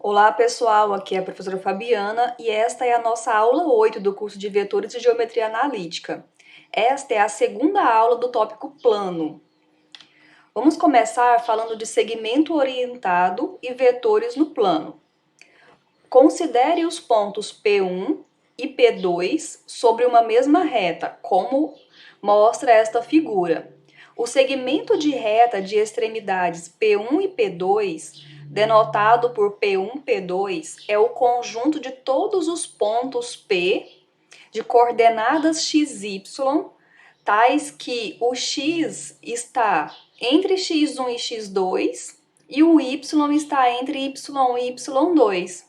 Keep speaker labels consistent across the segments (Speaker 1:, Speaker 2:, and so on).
Speaker 1: Olá pessoal, aqui é a professora Fabiana e esta é a nossa aula 8 do curso de Vetores e Geometria Analítica. Esta é a segunda aula do tópico plano. Vamos começar falando de segmento orientado e vetores no plano. Considere os pontos P1 e P2 sobre uma mesma reta, como mostra esta figura. O segmento de reta de extremidades P1 e P2, denotado por P1, P2, é o conjunto de todos os pontos P de coordenadas XY, tais que o X está entre X1 e X2 e o Y está entre Y1 e Y2.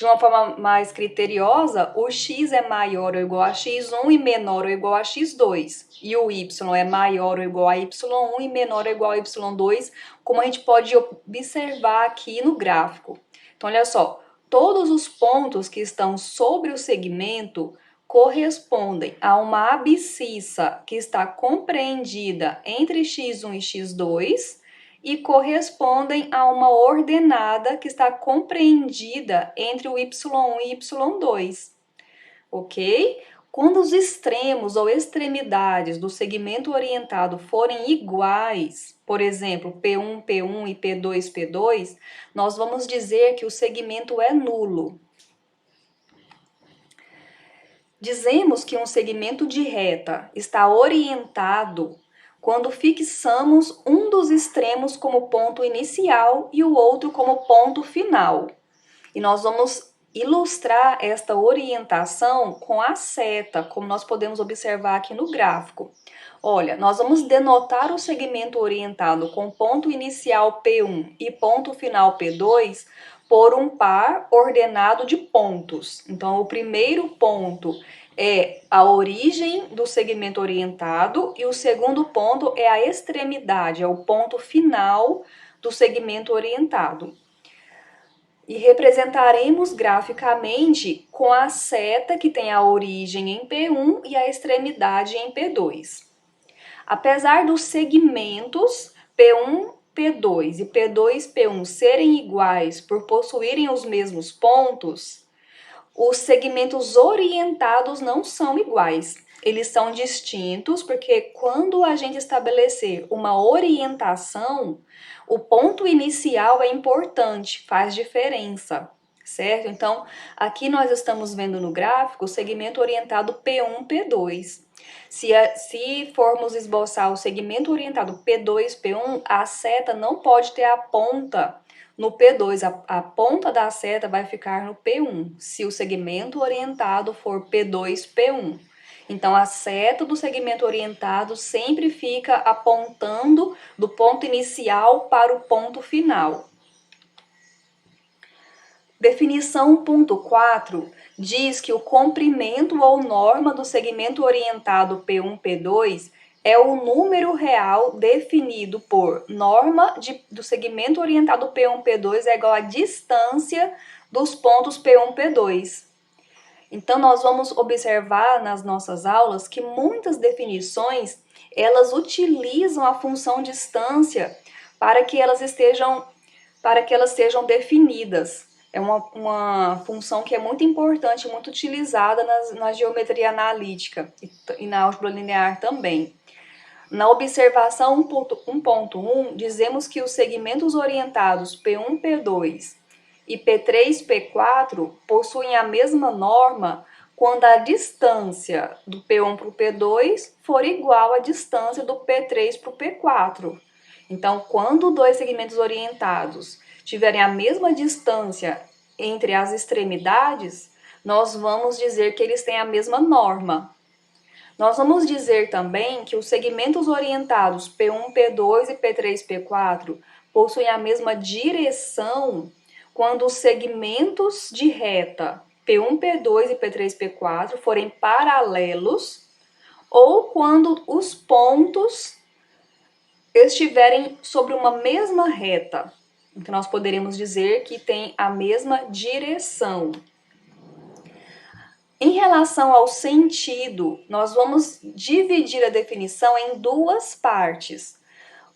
Speaker 1: De uma forma mais criteriosa, o x é maior ou igual a x1 e menor ou igual a x2. E o y é maior ou igual a y1 e menor ou igual a y2, como a gente pode observar aqui no gráfico. Então, olha só, todos os pontos que estão sobre o segmento correspondem a uma abscissa que está compreendida entre x1 e x2, e correspondem a uma ordenada que está compreendida entre o y1 e y2, ok? Quando os extremos ou extremidades do segmento orientado forem iguais, por exemplo, P1, P1 e P2, P2, nós vamos dizer que o segmento é nulo. Dizemos que um segmento de reta está orientado quando fixamos um dos extremos como ponto inicial e o outro como ponto final. E nós vamos ilustrar esta orientação com a seta, como nós podemos observar aqui no gráfico. Olha, nós vamos denotar o segmento orientado com ponto inicial P1 e ponto final P2 por um par ordenado de pontos. Então, o primeiro ponto é a origem do segmento orientado e o segundo ponto é a extremidade, é o ponto final do segmento orientado. E representaremos graficamente com a seta que tem a origem em P1 e a extremidade em P2. Apesar dos segmentos P1, P2 e P2, P1 serem iguais por possuírem os mesmos pontos, os segmentos orientados não são iguais. Eles são distintos porque quando a gente estabelecer uma orientação, o ponto inicial é importante, faz diferença, certo? Então, aqui nós estamos vendo no gráfico o segmento orientado P1, P2. Se formos esboçar o segmento orientado P2, P1, a seta não pode ter a ponta no P2, a ponta da seta vai ficar no P1, se o segmento orientado for P2, P1. Então, a seta do segmento orientado sempre fica apontando do ponto inicial para o ponto final. Definição 1.4 diz que o comprimento ou norma do segmento orientado P1, P2 é o número real definido por norma do segmento orientado P1, P2 é igual à distância dos pontos P1, P2. Então, nós vamos observar nas nossas aulas que muitas definições, elas utilizam a função distância para que elas sejam definidas. É uma função que é muito importante, muito utilizada na geometria analítica e na álgebra linear também. Na observação 1.1, dizemos que os segmentos orientados P1, P2 e P3, P4 possuem a mesma norma quando a distância do P1 para o P2 for igual à distância do P3 para o P4. Então, quando dois segmentos orientados tiverem a mesma distância entre as extremidades, nós vamos dizer que eles têm a mesma norma. Nós vamos dizer também que os segmentos orientados P1, P2 e P3, P4 possuem a mesma direção quando os segmentos de reta P1, P2 e P3, P4 forem paralelos ou quando os pontos estiverem sobre uma mesma reta. Então, nós poderemos dizer que tem a mesma direção. Em relação ao sentido, nós vamos dividir a definição em duas partes.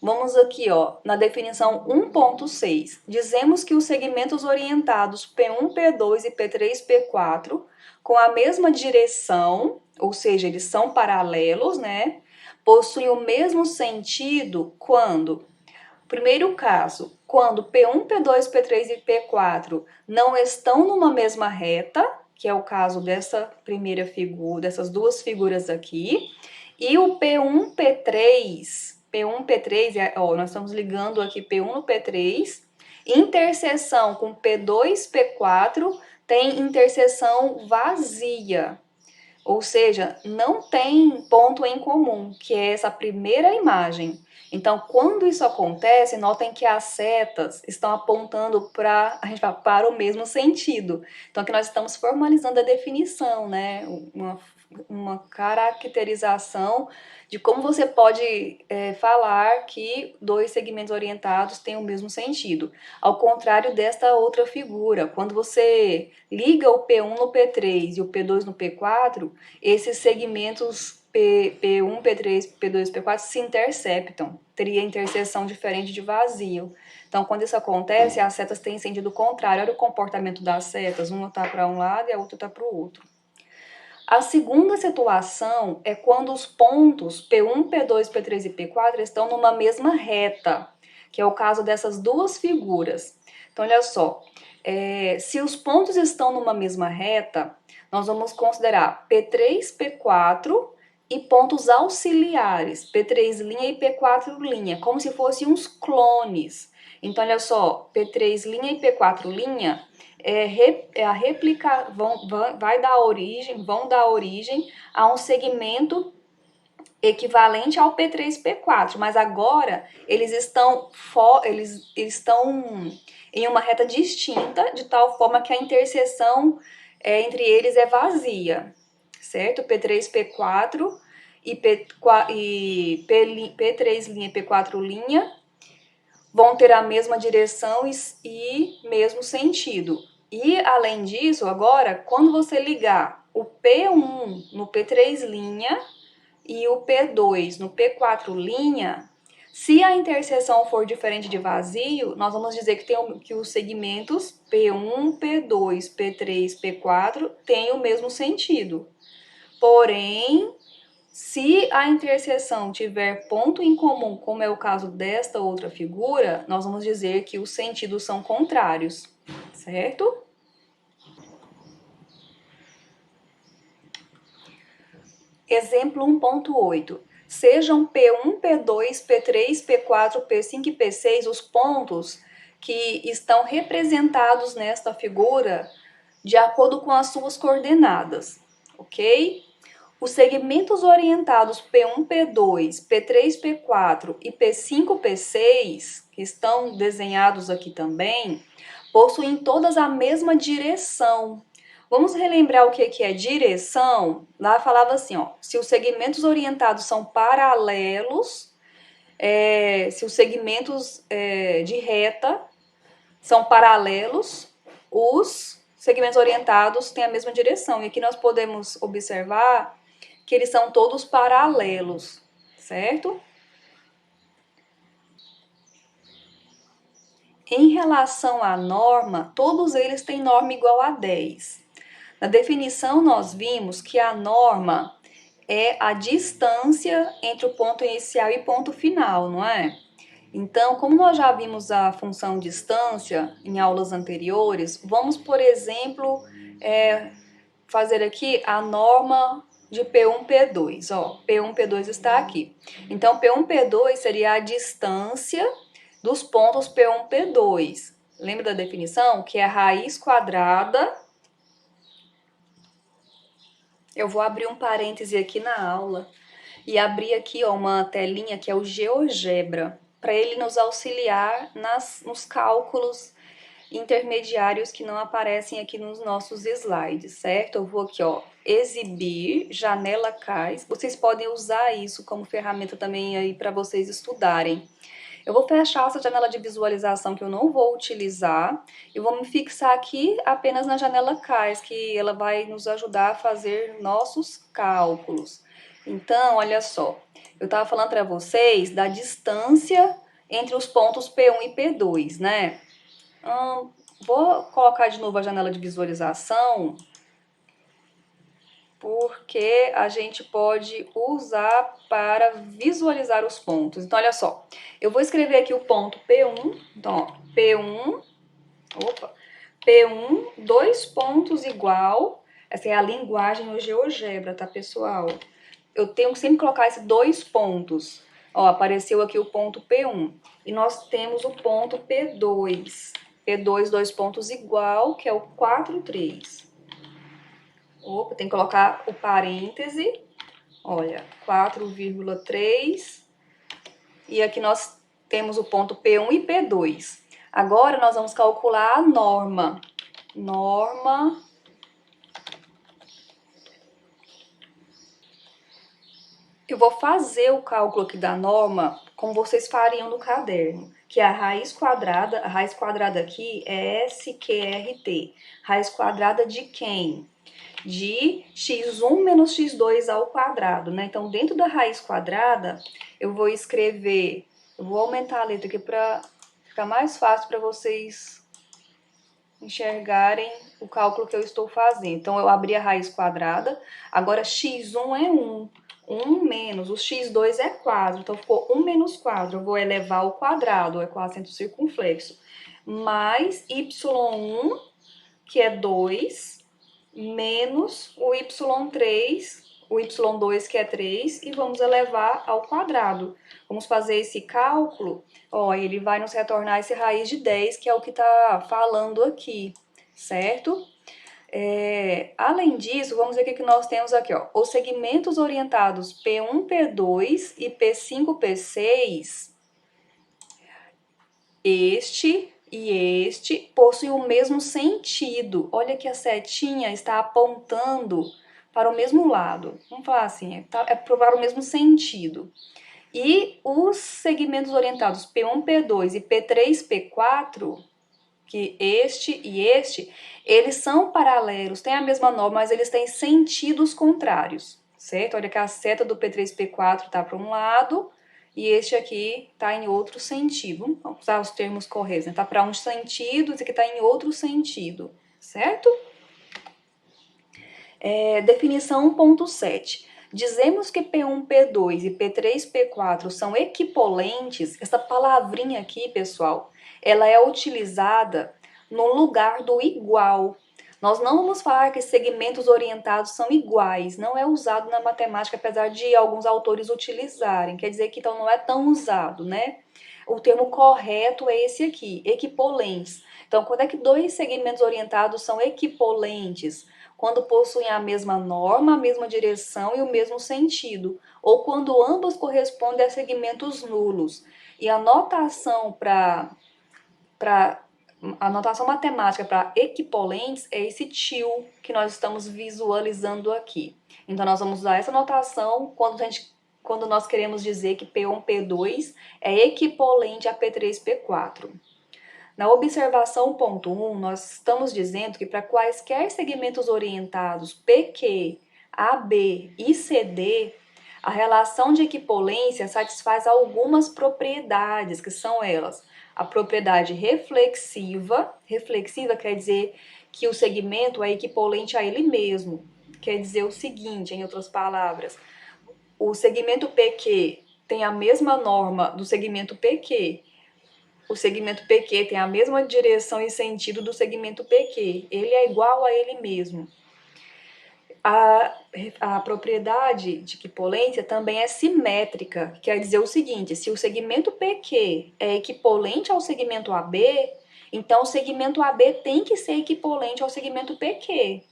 Speaker 1: Vamos aqui, ó, na definição 1.6. Dizemos que os segmentos orientados P1, P2 e P3, P4 com a mesma direção, ou seja, eles são paralelos, né? Possuem o mesmo sentido quando, primeiro caso, quando P1, P2, P3 e P4 não estão numa mesma reta, que é o caso dessa primeira figura, dessas duas figuras aqui, e o P1, P1, P3, ó, nós estamos ligando aqui P1 no P3, interseção com P2, P4, tem interseção vazia, ou seja, não tem ponto em comum, que é essa primeira imagem. Então, quando isso acontece, notem que as setas estão apontando para o mesmo sentido. Então, aqui nós estamos formalizando a definição, né? Uma caracterização de como você pode falar que dois segmentos orientados têm o mesmo sentido. Ao contrário desta outra figura, quando você liga o P1 no P3 e o P2 no P4, esses segmentos P1, P3, P2 e P4 se interceptam. Teria interseção diferente de vazio. Então, quando isso acontece, as setas têm sentido contrário. Olha o comportamento das setas. Uma está para um lado e a outra está para o outro. A segunda situação é quando os pontos P1, P2, P3 e P4 estão numa mesma reta, que é o caso dessas duas figuras. Então, olha só, se os pontos estão numa mesma reta, nós vamos considerar P3, P4 e pontos auxiliares, P3' e P4', como se fossem uns clones. Então, olha só, P3' e P4' vão dar origem a um segmento equivalente ao P3, P4, mas agora eles estão em uma reta distinta, de tal forma que a interseção entre eles é vazia, certo? P3, P4 e P3' e P4' vão ter a mesma direção e mesmo sentido. E, além disso, agora, quando você ligar o P1 no P3' e o P2 no P4', se a interseção for diferente de vazio, nós vamos dizer que os segmentos P1, P2, P3, P4 têm o mesmo sentido. Porém, se a interseção tiver ponto em comum, como é o caso desta outra figura, nós vamos dizer que os sentidos são contrários, certo? Exemplo 1.8. Sejam P1, P2, P3, P4, P5 e P6 os pontos que estão representados nesta figura de acordo com as suas coordenadas, ok? Os segmentos orientados P1, P2, P3, P4 e P5, P6, que estão desenhados aqui também, possuem todas a mesma direção. Vamos relembrar o que é direção? Lá falava assim, ó, se os segmentos orientados são paralelos, se os segmentos de reta são paralelos, os segmentos orientados têm a mesma direção. E aqui nós podemos observar que eles são todos paralelos, certo? Em relação à norma, todos eles têm norma igual a 10. Na definição, nós vimos que a norma é a distância entre o ponto inicial e ponto final, não é? Então, como nós já vimos a função distância em aulas anteriores, vamos, por exemplo, fazer aqui a norma de P1, P2. Ó, P1, P2 está aqui. Então, P1, P2 seria a distância dos pontos P1, P2. Lembra da definição? Que é a raiz quadrada. Eu vou abrir um parêntese aqui na aula e abrir aqui ó, uma telinha que é o GeoGebra, para ele nos auxiliar nos cálculos intermediários que não aparecem aqui nos nossos slides, certo? Eu vou aqui, ó, exibir, janela CAIS. Vocês podem usar isso como ferramenta também aí para vocês estudarem. Eu vou fechar essa janela de visualização que eu não vou utilizar e vou me fixar aqui apenas na janela CAIS, que ela vai nos ajudar a fazer nossos cálculos. Então, olha só, eu estava falando para vocês da distância entre os pontos P1 e P2, né? Vou colocar de novo a janela de visualização, porque a gente pode usar para visualizar os pontos. Então, olha só, eu vou escrever aqui o ponto P1, então, ó, P1, dois pontos igual, essa é a linguagem do GeoGebra, tá, pessoal? Eu tenho que sempre colocar esses dois pontos. Ó, apareceu aqui o ponto P1, e nós temos o ponto P2. P2, dois pontos igual, que é o 4, 3. Opa, tem que colocar o parêntese, olha, 4,3, e aqui nós temos o ponto P1 e P2. Agora, nós vamos calcular a norma. Eu vou fazer o cálculo aqui da norma como vocês fariam no caderno, que é a raiz quadrada aqui é SQRT. Raiz quadrada de quem? De x1 menos x2 ao quadrado, né? Então, dentro da raiz quadrada, eu vou aumentar a letra aqui para ficar mais fácil para vocês enxergarem o cálculo que eu estou fazendo. Então, eu abri a raiz quadrada, agora x1 é 1. 1 menos, o x2 é 4, então ficou 1 menos 4, eu vou elevar ao quadrado, é acento circunflexo, mais y1, que é 2, menos o y3, o y2, que é 3, e vamos elevar ao quadrado. Vamos fazer esse cálculo, ó, ele vai nos retornar esse raiz de 10, que é o que está falando aqui, certo? Além disso, vamos ver o que nós temos aqui, ó. Os segmentos orientados P1, P2 e P5, P6, este e este possuem o mesmo sentido. Olha que a setinha está apontando para o mesmo lado. Vamos falar assim, é para o mesmo sentido. E os segmentos orientados P1, P2 e P3, P4, que este e este, eles são paralelos, têm a mesma norma, mas eles têm sentidos contrários, certo? Olha que a seta do P3 e P4 está para um lado e este aqui está em outro sentido. Vamos usar os termos corretos, né? Está para um sentido, esse aqui está em outro sentido, certo? Definição 1.7. Dizemos que P1, P2 e P3, P4 são equipolentes. Essa palavrinha aqui, pessoal, ela é utilizada no lugar do igual. Nós não vamos falar que segmentos orientados são iguais. Não é usado na matemática, apesar de alguns autores utilizarem. Quer dizer que então não é tão usado, né? O termo correto é esse aqui, equipolentes. Então, quando é que dois segmentos orientados são equipolentes? Quando possuem a mesma norma, a mesma direção e o mesmo sentido, ou quando ambos correspondem a segmentos nulos. E a notação a notação matemática para equipolentes é esse tio que nós estamos visualizando aqui. Então, nós vamos usar essa notação quando nós queremos dizer que P1, P2 é equipolente a P3, P4. Na observação ponto 1, nós estamos dizendo que para quaisquer segmentos orientados PQ, AB e CD, a relação de equipolência satisfaz algumas propriedades, que são elas: a propriedade reflexiva quer dizer que o segmento é equipolente a ele mesmo. Quer dizer o seguinte, em outras palavras, o segmento PQ tem a mesma norma do segmento PQ. O segmento PQ tem a mesma direção e sentido do segmento PQ. Ele é igual a ele mesmo. A propriedade de equipolência também é simétrica, quer dizer o seguinte: se o segmento PQ é equipolente ao segmento AB, então o segmento AB tem que ser equipolente ao segmento PQ.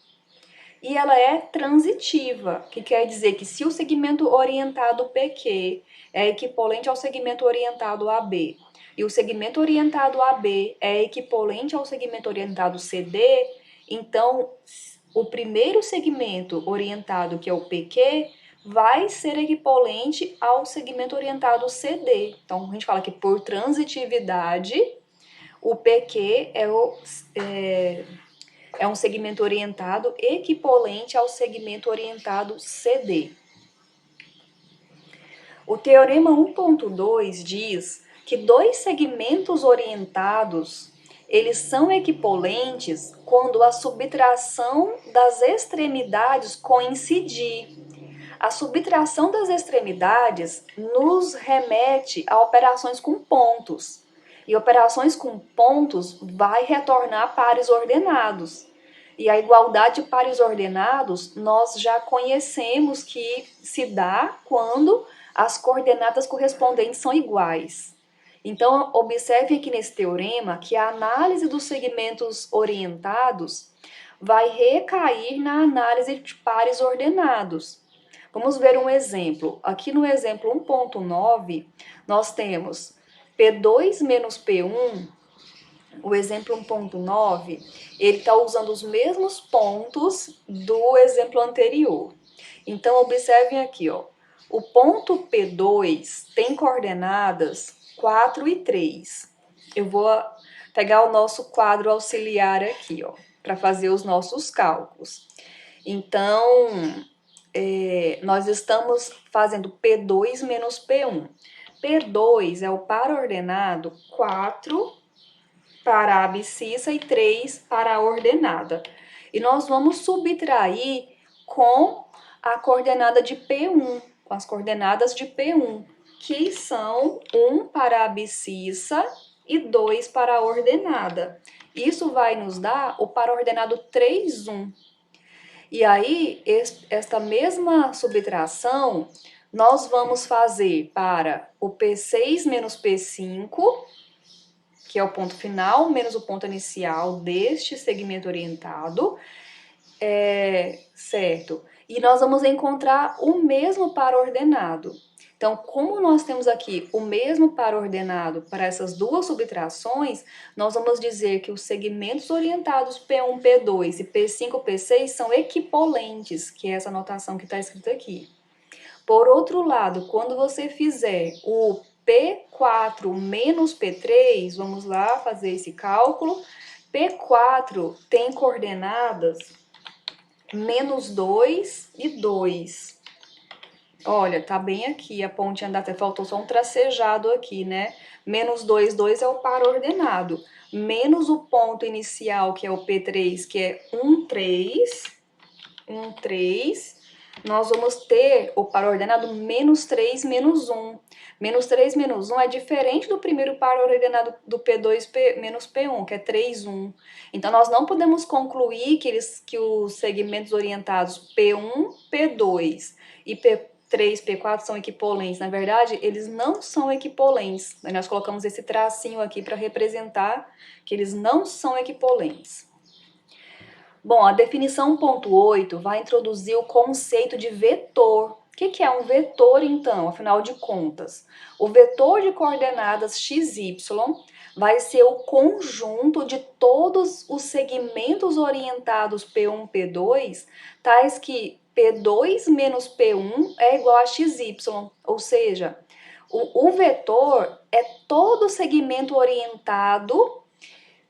Speaker 1: E ela é transitiva, que quer dizer que se o segmento orientado PQ é equipolente ao segmento orientado AB, e o segmento orientado AB é equivalente ao segmento orientado CD, então o primeiro segmento orientado, que é o PQ, vai ser equivalente ao segmento orientado CD. Então, a gente fala que por transitividade, o PQ é um segmento orientado equivalente ao segmento orientado CD. O teorema 1.2 diz que dois segmentos orientados, eles são equipolentes quando a subtração das extremidades coincidir. A subtração das extremidades nos remete a operações com pontos. E operações com pontos vai retornar pares ordenados. E a igualdade de pares ordenados nós já conhecemos que se dá quando as coordenadas correspondentes são iguais. Então, observe aqui nesse teorema que a análise dos segmentos orientados vai recair na análise de pares ordenados. Vamos ver um exemplo. Aqui no exemplo 1.9, nós temos P2 menos P1. O exemplo 1.9, ele está usando os mesmos pontos do exemplo anterior. Então, observem aqui, ó. O ponto P2 tem coordenadas 4 e 3. Eu vou pegar o nosso quadro auxiliar aqui, ó, para fazer os nossos cálculos. Então, nós estamos fazendo P2 menos P1. P2 é o par ordenado 4 para a abscissa e 3 para a ordenada. E nós vamos subtrair com a coordenada de P1, com as coordenadas de P1, que são 1 para a abscissa e 2 para a ordenada. Isso vai nos dar o par ordenado 3, 1. E aí, esta mesma subtração, nós vamos fazer para o P6 menos P5, que é o ponto final, menos o ponto inicial deste segmento orientado, certo? E nós vamos encontrar o mesmo par ordenado. Então, como nós temos aqui o mesmo par ordenado para essas duas subtrações, nós vamos dizer que os segmentos orientados P1, P2 e P5, P6 são equipolentes, que é essa notação que está escrita aqui. Por outro lado, quando você fizer o P4 menos P3, vamos lá fazer esse cálculo. P4 tem coordenadas menos 2 e 2. Olha, tá bem aqui, a pontinha até faltou só um tracejado aqui, né? Menos 2, 2 é o par ordenado. Menos o ponto inicial, que é o P3, que é 1, 3. 1, 3. Nós vamos ter o par ordenado menos 3, menos 1. Menos 3, menos 1 é diferente do primeiro par ordenado do P2 menos P1, que é 3, 1. Então, nós não podemos concluir que os segmentos orientados P1, P2 e P3, P4 são equipolentes. Na verdade, eles não são equipolentes. Nós colocamos esse tracinho aqui para representar que eles não são equipolentes. Bom, a definição 1.8 vai introduzir o conceito de vetor. O que é um vetor, então, afinal de contas? O vetor de coordenadas xy vai ser o conjunto de todos os segmentos orientados P1, P2, tais que P2 menos P1 é igual a xy, ou seja, o vetor é todo segmento orientado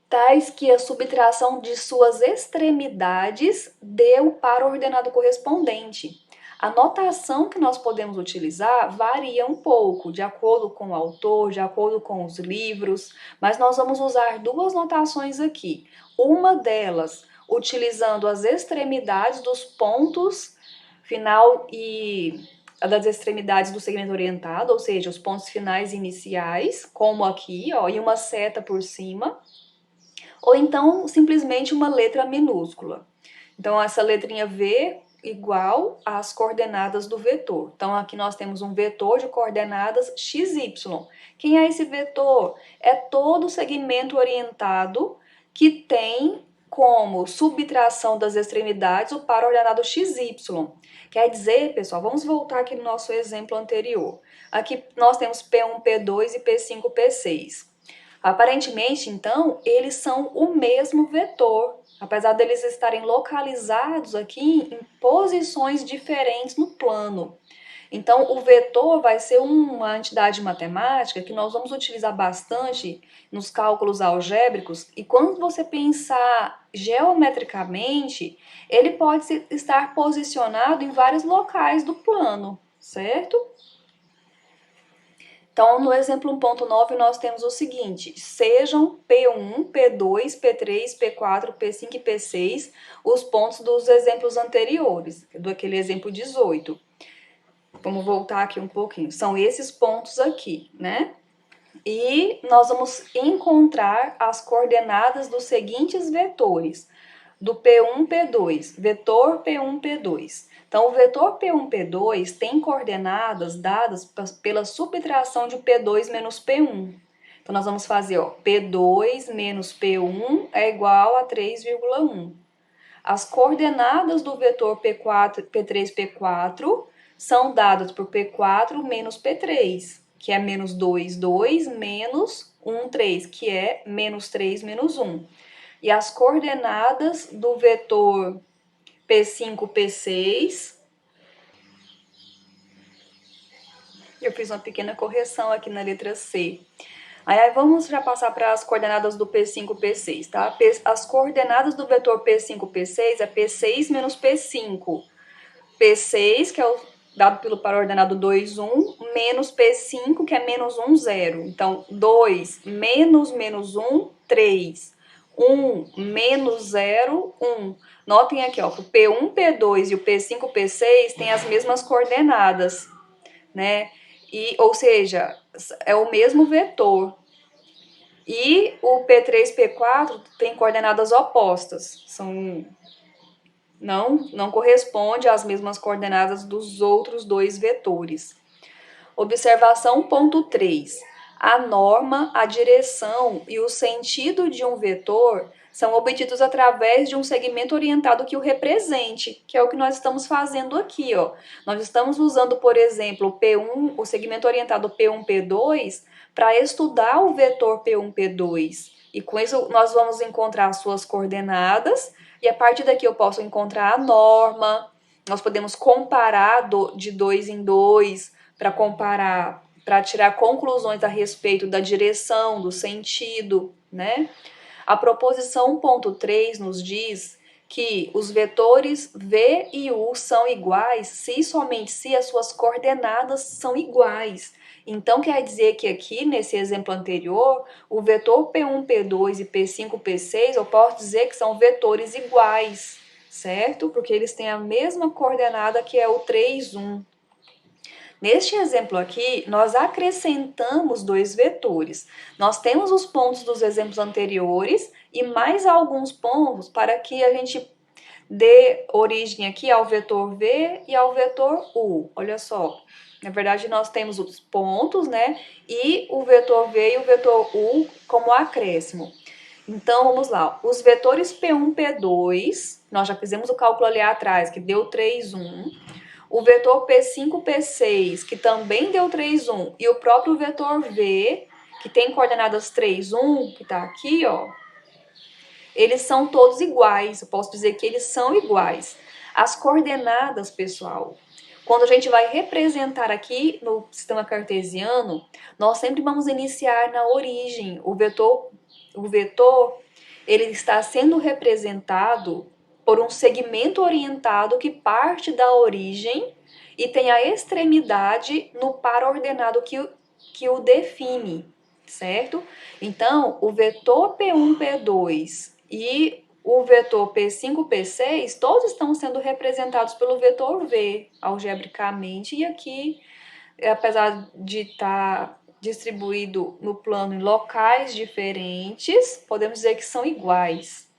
Speaker 1: tais que a subtração de suas extremidades dê o par ordenado correspondente. A notação que nós podemos utilizar varia um pouco, de acordo com o autor, de acordo com os livros, mas nós vamos usar duas notações aqui. Uma delas, utilizando as extremidades dos pontos final e das extremidades do segmento orientado, ou seja, os pontos finais e iniciais, como aqui, ó, e uma seta por cima. Ou então, simplesmente uma letra minúscula. Então, essa letrinha V igual às coordenadas do vetor. Então, aqui nós temos um vetor de coordenadas XY. Quem é esse vetor? É todo segmento orientado que tem como subtração das extremidades o par ordenado XY. Quer dizer, pessoal, vamos voltar aqui no nosso exemplo anterior. Aqui nós temos P1, P2 e P5, P6. Aparentemente, então, eles são o mesmo vetor, apesar deles estarem localizados aqui em posições diferentes no plano. Então, o vetor vai ser uma entidade matemática que nós vamos utilizar bastante nos cálculos algébricos, e quando você pensar geometricamente, ele pode estar posicionado em vários locais do plano, certo? Então, no exemplo 1.9, nós temos o seguinte: sejam P1, P2, P3, P4, P5 e P6 os pontos dos exemplos anteriores, do aquele exemplo 18. Vamos voltar aqui um pouquinho. São esses pontos aqui, né? E nós vamos encontrar as coordenadas dos seguintes vetores. Do P1, P2, vetor P1, P2. Então, o vetor P1, P2 tem coordenadas dadas pela subtração de P2 menos P1. Então, nós vamos fazer, ó, P2 menos P1 é igual a 3,1. As coordenadas do vetor P4, P3, P4 são dadas por P4 menos P3, que é menos 2, 2, menos 1, 3, que é menos 3, menos 1. E as coordenadas do vetor P5, P6, eu fiz uma pequena correção aqui na letra C. Aí vamos já passar para as coordenadas do P5, P6, tá? As coordenadas do vetor P5, P6 é P6 menos P5. P6, que é o dado pelo par ordenado 2, 1, menos P5, que é menos 1, 0. Então, 2 menos menos 1, 3. 1 menos 0, 1. Notem aqui, ó, que o P1, P2 e o P5, P6 têm as mesmas coordenadas, né? Ou seja, é o mesmo vetor. E o P3, P4 tem coordenadas opostas. Não corresponde às mesmas coordenadas dos outros dois vetores. Observação ponto 3. A norma, a direção e o sentido de um vetor são obtidos através de um segmento orientado que o represente, que é o que nós estamos fazendo aqui, ó. Nós estamos usando, por exemplo, o P1, o segmento orientado P1, P2, para estudar o vetor P1, P2. E com isso nós vamos encontrar as suas coordenadas, e a partir daqui eu posso encontrar a norma, nós podemos comparar de 2 em 2, para comparar, para tirar conclusões a respeito da direção, do sentido, né? A proposição 1.3 nos diz que os vetores v e u são iguais se e somente se as suas coordenadas são iguais. Então, quer dizer que aqui, nesse exemplo anterior, o vetor P1, P2 e P5, P6, eu posso dizer que são vetores iguais, certo? Porque eles têm a mesma coordenada, que é o 3, 1. Neste exemplo aqui, nós acrescentamos dois vetores. Nós temos os pontos dos exemplos anteriores e mais alguns pontos para que a gente dê origem aqui ao vetor V e ao vetor U. Olha só, na verdade nós temos os pontos, né? E o vetor V e o vetor U como acréscimo. Então, vamos lá. Os vetores P1, P2, nós já fizemos o cálculo ali atrás, que deu 3, 1. O vetor P5, P6, que também deu 3, 1, e o próprio vetor V, que tem coordenadas 3, 1, que está aqui, ó, eles são todos iguais. Eu posso dizer que eles são iguais. As coordenadas, pessoal, quando a gente vai representar aqui no sistema cartesiano, nós sempre vamos iniciar na origem. O vetor, ele está sendo representado por um segmento orientado que parte da origem e tem a extremidade no par ordenado que o define, certo? Então, o vetor P1, P2 e o vetor P5, P6, todos estão sendo representados pelo vetor V, algebricamente, e aqui, apesar de estar distribuído no plano em locais diferentes, podemos dizer que são iguais.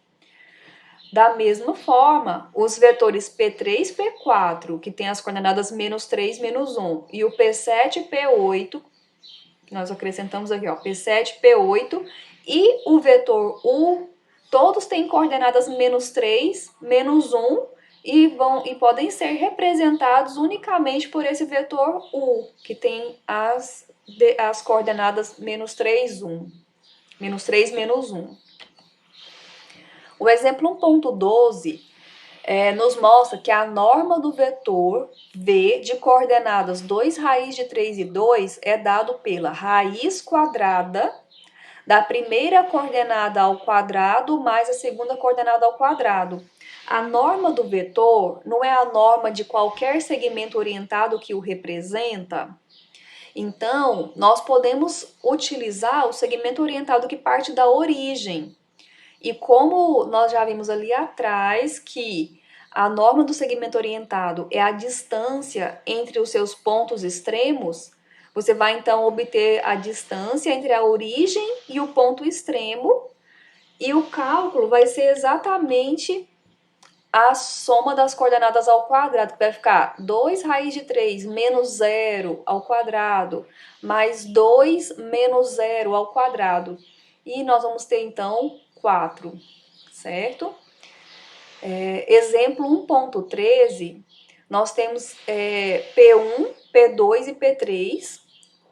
Speaker 1: Da mesma forma, os vetores P3, P4, que tem as coordenadas menos 3, menos 1, e o P7, P8, que nós acrescentamos aqui, ó, P7, P8, e o vetor U, todos têm coordenadas menos 3, menos 1, e podem ser representados unicamente por esse vetor U, que tem as coordenadas menos 3, 1. Menos 3, menos 1. O exemplo 1.12 nos mostra que a norma do vetor V de coordenadas 2 raiz de 3 e 2 é dado pela raiz quadrada da primeira coordenada ao quadrado mais a segunda coordenada ao quadrado. A norma do vetor não é a norma de qualquer segmento orientado que o representa? Então, nós podemos utilizar o segmento orientado que parte da origem. E como nós já vimos ali atrás que a norma do segmento orientado é a distância entre os seus pontos extremos, você vai então obter a distância entre a origem e o ponto extremo, e o cálculo vai ser exatamente a soma das coordenadas ao quadrado, que vai ficar 2 raiz de 3 menos 0 ao quadrado, mais 2 menos 0 ao quadrado. E nós vamos ter, então, 4, certo? Exemplo 1.13, nós temos P1, P2 e P3,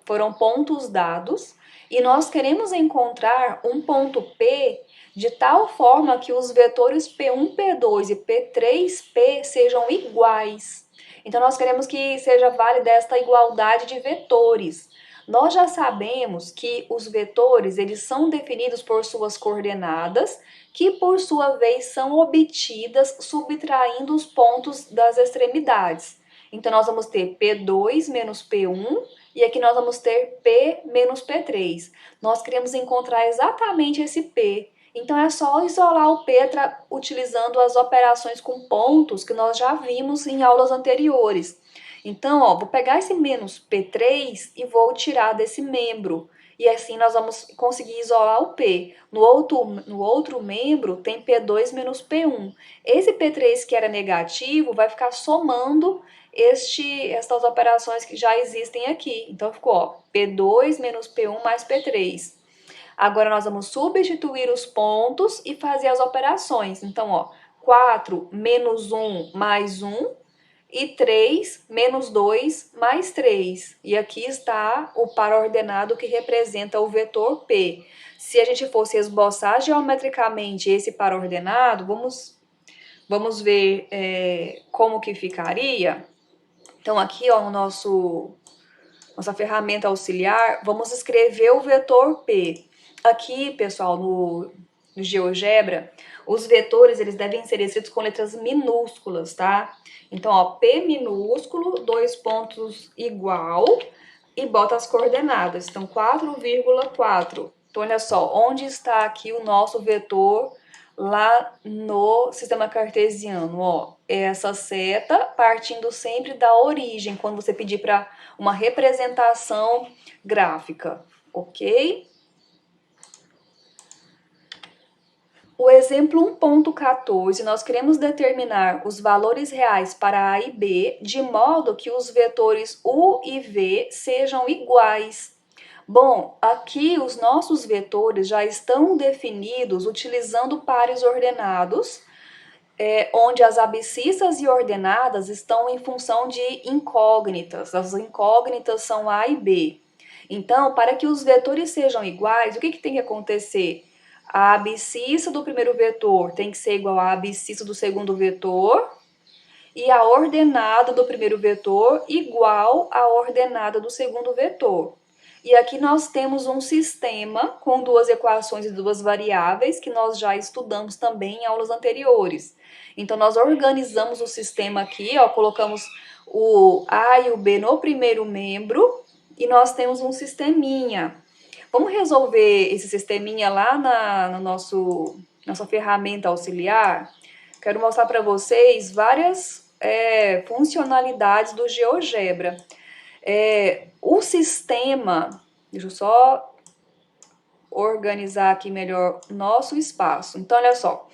Speaker 1: foram pontos dados, e nós queremos encontrar um ponto P de tal forma que os vetores P1, P2 e P3P sejam iguais. Então, nós queremos que seja válida esta igualdade de vetores. Nós já sabemos que os vetores, eles são definidos por suas coordenadas, que por sua vez são obtidas subtraindo os pontos das extremidades. Então, nós vamos ter P2 menos P1, e aqui nós vamos ter P menos P3. Nós queremos encontrar exatamente esse P. Então, é só isolar o P utilizando as operações com pontos que nós já vimos em aulas anteriores. Então, ó, vou pegar esse menos P3 e vou tirar desse membro. E assim nós vamos conseguir isolar o P. No outro membro tem P2 menos P1. Esse P3 que era negativo vai ficar somando estas operações que já existem aqui. Então, ficou ó, P2 menos P1 mais P3. Agora, nós vamos substituir os pontos e fazer as operações. Então, ó, 4 menos 1 mais 1 e 3 menos 2 mais 3. E aqui está o par ordenado que representa o vetor P. Se a gente fosse esboçar geometricamente esse par ordenado, vamos ver como que ficaria. Então, aqui, ó, nossa ferramenta auxiliar, vamos escrever o vetor P. Aqui, pessoal, no GeoGebra, os vetores, eles devem ser escritos com letras minúsculas, tá? Então, ó, P minúsculo, 2 pontos igual, e bota as coordenadas. Então, 4,4. Então, olha só, onde está aqui o nosso vetor lá no sistema cartesiano, ó, essa seta partindo sempre da origem, quando você pedir para uma representação gráfica, ok? O exemplo 1.14, nós queremos determinar os valores reais para A e B, de modo que os vetores U e V sejam iguais. Bom, aqui os nossos vetores já estão definidos utilizando pares ordenados, onde as abscissas e ordenadas estão em função de incógnitas. As incógnitas são A e B. Então, para que os vetores sejam iguais, o que tem que acontecer? A abscissa do primeiro vetor tem que ser igual à abscissa do segundo vetor, e a ordenada do primeiro vetor igual à ordenada do segundo vetor. E aqui nós temos um sistema com duas equações e duas variáveis que nós já estudamos também em aulas anteriores. Então, nós organizamos o sistema aqui, ó, colocamos o A e o B no primeiro membro e nós temos um sisteminha. Vamos resolver esse sisteminha lá na nossa ferramenta auxiliar? Quero mostrar para vocês várias funcionalidades do GeoGebra. O sistema, deixa eu só organizar aqui melhor nosso espaço. Então, olha só,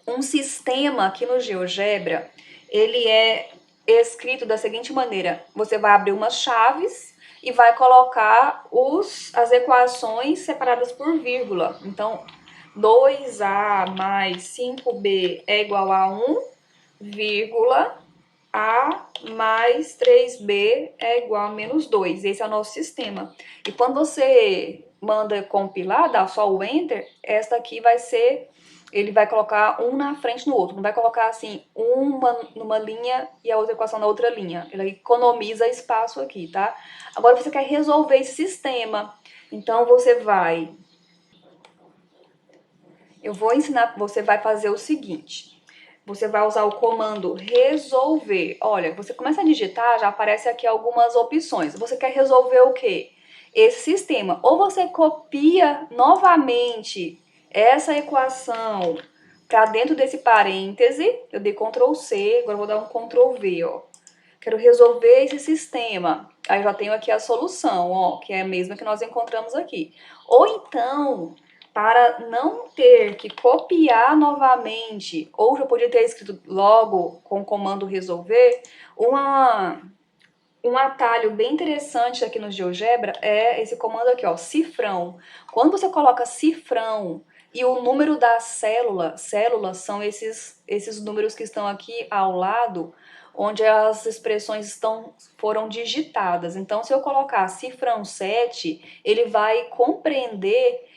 Speaker 1: um sistema aqui no GeoGebra, ele é escrito da seguinte maneira: você vai abrir umas chaves e vai colocar as equações separadas por vírgula. Então, 2A mais 5B é igual a 1, vírgula, A mais 3B é igual a menos 2. Esse é o nosso sistema. E quando você manda compilar, dá só o Enter, esta aqui vai ser... Ele vai colocar um na frente no outro. Não vai colocar assim, uma numa linha e a outra equação na outra linha. Ele economiza espaço aqui, tá? Agora você quer resolver esse sistema. Então você vai... Eu vou ensinar, você vai fazer o seguinte. você vai usar o comando resolver. Olha, você começa a digitar, já aparece aqui algumas opções. Você quer resolver o quê? Esse sistema. Ou você copia novamente essa equação para dentro desse parêntese. Eu dei Ctrl C, agora eu vou dar um Ctrl V, ó. Quero resolver esse sistema. Aí eu já tenho aqui a solução, ó, que é a mesma que nós encontramos aqui. Ou então, para não ter que copiar novamente, ou já podia ter escrito logo com o comando resolver, um atalho bem interessante aqui no GeoGebra é esse comando aqui, ó, cifrão. Quando você coloca cifrão e o número da células são esses números que estão aqui ao lado, onde as expressões foram digitadas. Então, se eu colocar cifrão 7, ele vai compreender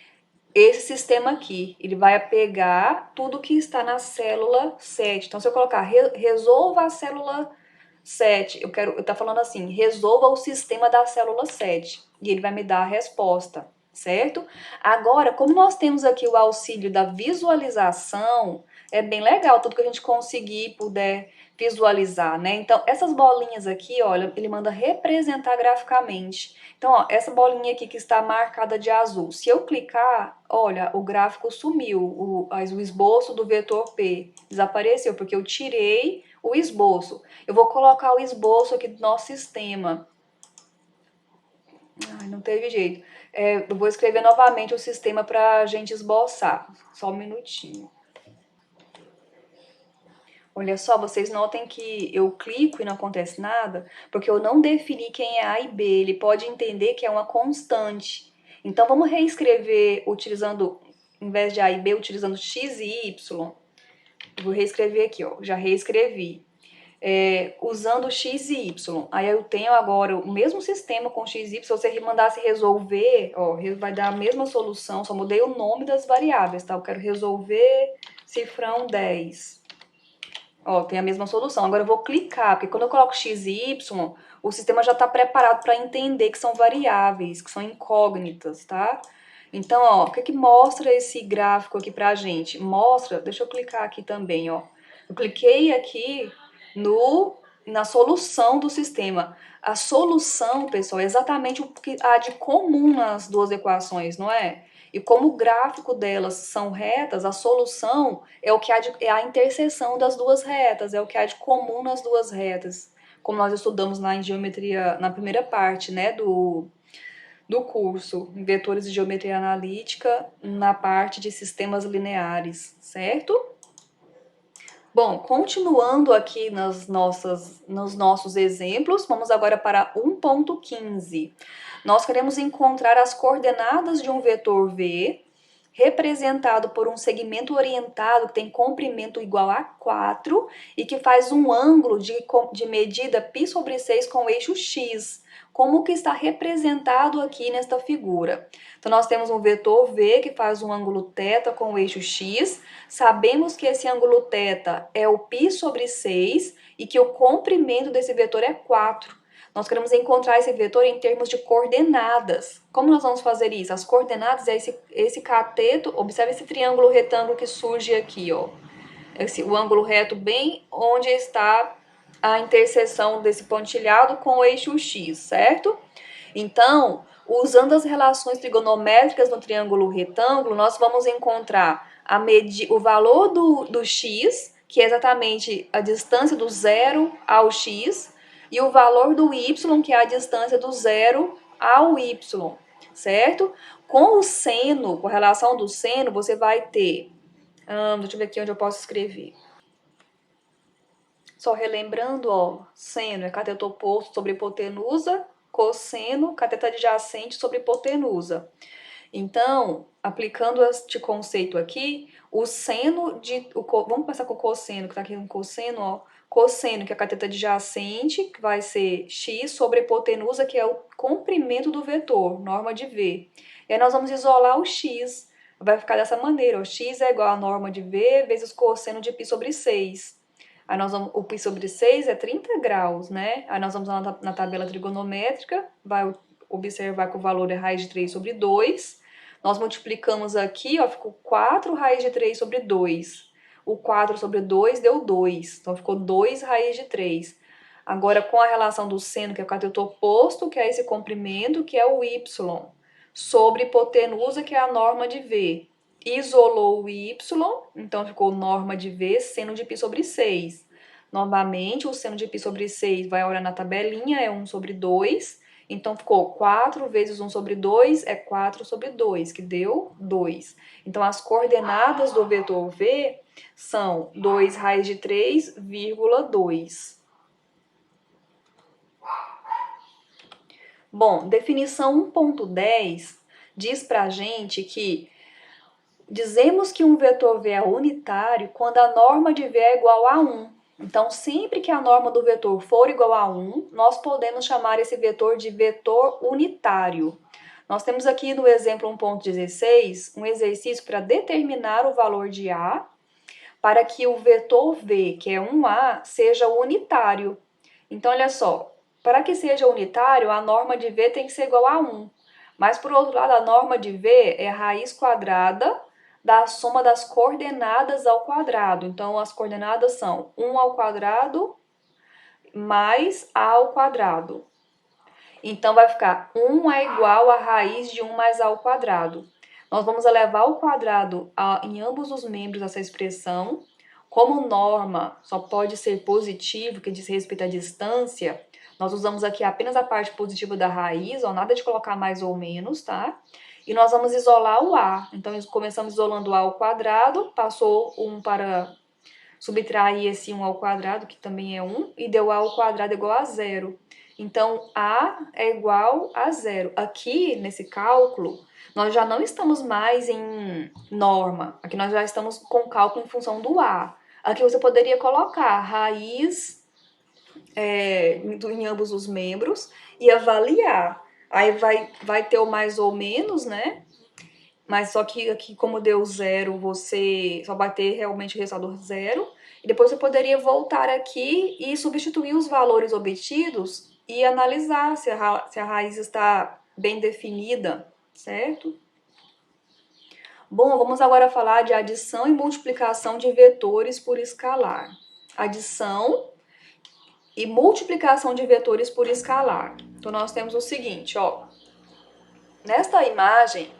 Speaker 1: esse sistema aqui. Ele vai pegar tudo que está na célula 7. Então, se eu colocar resolva a célula 7, tá falando assim, resolva o sistema da célula 7. E ele vai me dar a resposta, certo? Agora, como nós temos aqui o auxílio da visualização, é bem legal tudo que a gente conseguir, puder visualizar, né? Então, essas bolinhas aqui, olha, ele manda representar graficamente. Então, ó, essa bolinha aqui que está marcada de azul, se eu clicar, olha, o gráfico sumiu, o esboço do vetor P desapareceu, porque eu tirei o esboço. Eu vou colocar o esboço aqui do nosso sistema. Ai, não teve jeito. Eu vou escrever novamente o sistema para a gente esboçar. Só um minutinho. Olha só, vocês notem que eu clico e não acontece nada, porque eu não defini quem é A e B. Ele pode entender que é uma constante. Então, vamos reescrever utilizando, em vez de A e B, utilizando X e Y. Eu vou reescrever aqui, ó. Já reescrevi. Usando X e Y. Aí eu tenho agora o mesmo sistema com X e Y. Se você mandasse resolver, ó, vai dar a mesma solução, só mudei o nome das variáveis, tá? Eu quero resolver cifrão 10. Ó, tem a mesma solução. Agora eu vou clicar, porque quando eu coloco X e Y, o sistema já está preparado para entender que são variáveis, que são incógnitas, tá? Então, ó, o que que mostra esse gráfico aqui pra gente? Mostra, deixa eu clicar aqui também, ó. Eu cliquei aqui na solução do sistema. A solução, pessoal, é exatamente o que há de comum nas duas equações, não é? E como o gráfico delas são retas, a solução é o que é a interseção das duas retas, é o que há de comum nas duas retas. Como nós estudamos lá em geometria, na primeira parte, né, do curso, em vetores de geometria analítica, na parte de sistemas lineares, certo? Bom, continuando aqui nos nossos exemplos, vamos agora para 1.15. Nós queremos encontrar as coordenadas de um vetor V, representado por um segmento orientado que tem comprimento igual a 4 e que faz um ângulo de medida π/6 com o eixo x, como que está representado aqui nesta figura. Então, nós temos um vetor V que faz um ângulo θ com o eixo x. Sabemos que esse ângulo θ é o π/6 e que o comprimento desse vetor é 4. Nós queremos encontrar esse vetor em termos de coordenadas. Como nós vamos fazer isso? As coordenadas é esse cateto, observe esse triângulo retângulo que surge aqui, ó. O ângulo reto bem onde está a interseção desse pontilhado com o eixo x, certo? Então, usando as relações trigonométricas no triângulo retângulo, nós vamos encontrar o valor do x, que é exatamente a distância do zero ao x, e o valor do y, que é a distância do zero ao y, certo? Com o seno, com a relação do seno, você vai ter... deixa eu ver aqui onde eu posso escrever. Só relembrando, ó, seno é cateto oposto sobre hipotenusa, cosseno, cateto adjacente sobre hipotenusa. Então, aplicando este conceito aqui, o seno vamos passar com o cosseno, que está aqui um cosseno, ó. Cosseno, que é a cateto adjacente, que vai ser x sobre a hipotenusa, que é o comprimento do vetor, norma de V. E aí nós vamos isolar o x. Vai ficar dessa maneira, ó, x é igual a norma de V vezes cosseno de π/6. Aí o π/6 é 30 graus, né? Aí nós vamos lá na tabela trigonométrica, vai observar que o valor é raiz de 3 sobre 2. Nós multiplicamos aqui, ó, ficou 4 raiz de 3 sobre 2. o 4 sobre 2 deu 2. Então, ficou 2 raiz de 3. Agora, com a relação do seno, que é o cateto oposto, que é esse comprimento, que é o y, sobre hipotenusa, que é a norma de V. Isolou o y, então ficou norma de V, seno de π sobre 6. Novamente, o seno de π sobre 6 vai olhar na tabelinha, é 1 sobre 2. Então, ficou 4 vezes 1 sobre 2 é 4 sobre 2, que deu 2. Então, as coordenadas do vetor V são 2 raiz de 3, 2. Bom, definição 1.10 diz pra gente que dizemos que um vetor V é unitário quando a norma de V é igual a 1. Então, sempre que a norma do vetor for igual a 1, nós podemos chamar esse vetor de vetor unitário. Nós temos aqui no exemplo 1.16 um exercício para determinar o valor de A para que o vetor V, que é 1A, seja unitário. Então, olha só, para que seja unitário, a norma de V tem que ser igual a 1. Mas, por outro lado, a norma de V é a raiz quadrada da soma das coordenadas ao quadrado. Então, as coordenadas são 1 ao quadrado mais A ao quadrado. Então, vai ficar 1 é igual a raiz de 1 mais A ao quadrado. Nós vamos elevar ao quadrado em ambos os membros dessa expressão. Como norma só pode ser positivo, que diz respeito à distância, nós usamos aqui apenas a parte positiva da raiz, ó, nada de colocar mais ou menos, tá? E nós vamos isolar o A. Então, começamos isolando o A ao quadrado, passou 1 para subtrair esse 1 ao quadrado, que também é 1, e deu A ao quadrado igual a 0. Então, A é igual a 0. Aqui, nesse cálculo, nós já não estamos mais em norma. Aqui nós já estamos com cálculo em função do A. Aqui você poderia colocar raiz em ambos os membros e avaliar. Aí vai ter o mais ou menos, né? Mas só que aqui, como deu 0, você só vai ter realmente o resultado 0. E depois você poderia voltar aqui e substituir os valores obtidos e analisar se a raiz está bem definida, certo? Bom, vamos agora falar de adição e multiplicação de vetores por escalar. Adição e multiplicação de vetores por escalar. Então, nós temos o seguinte, ó. Nesta imagem,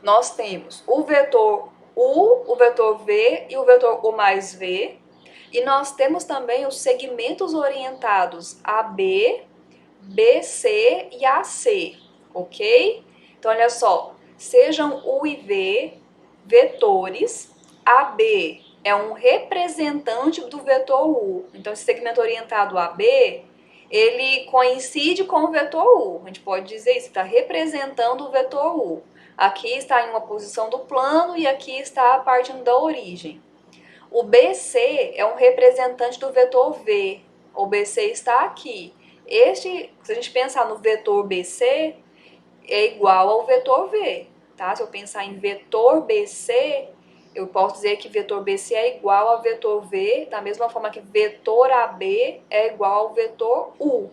Speaker 1: nós temos o vetor U, o vetor V e o vetor U mais V. E nós temos também os segmentos orientados AB, BC e AC, ok? Então, olha só, sejam U e V vetores, AB é um representante do vetor U. Então, esse segmento orientado AB, ele coincide com o vetor U. A gente pode dizer isso, está representando o vetor U. Aqui está em uma posição do plano e aqui está partindo da origem. O BC é um representante do vetor V. O BC está aqui. Se a gente pensar no vetor BC, é igual ao vetor V. Tá? Se eu pensar em vetor BC, eu posso dizer que vetor BC é igual a vetor V, da mesma forma que vetor AB é igual ao vetor U,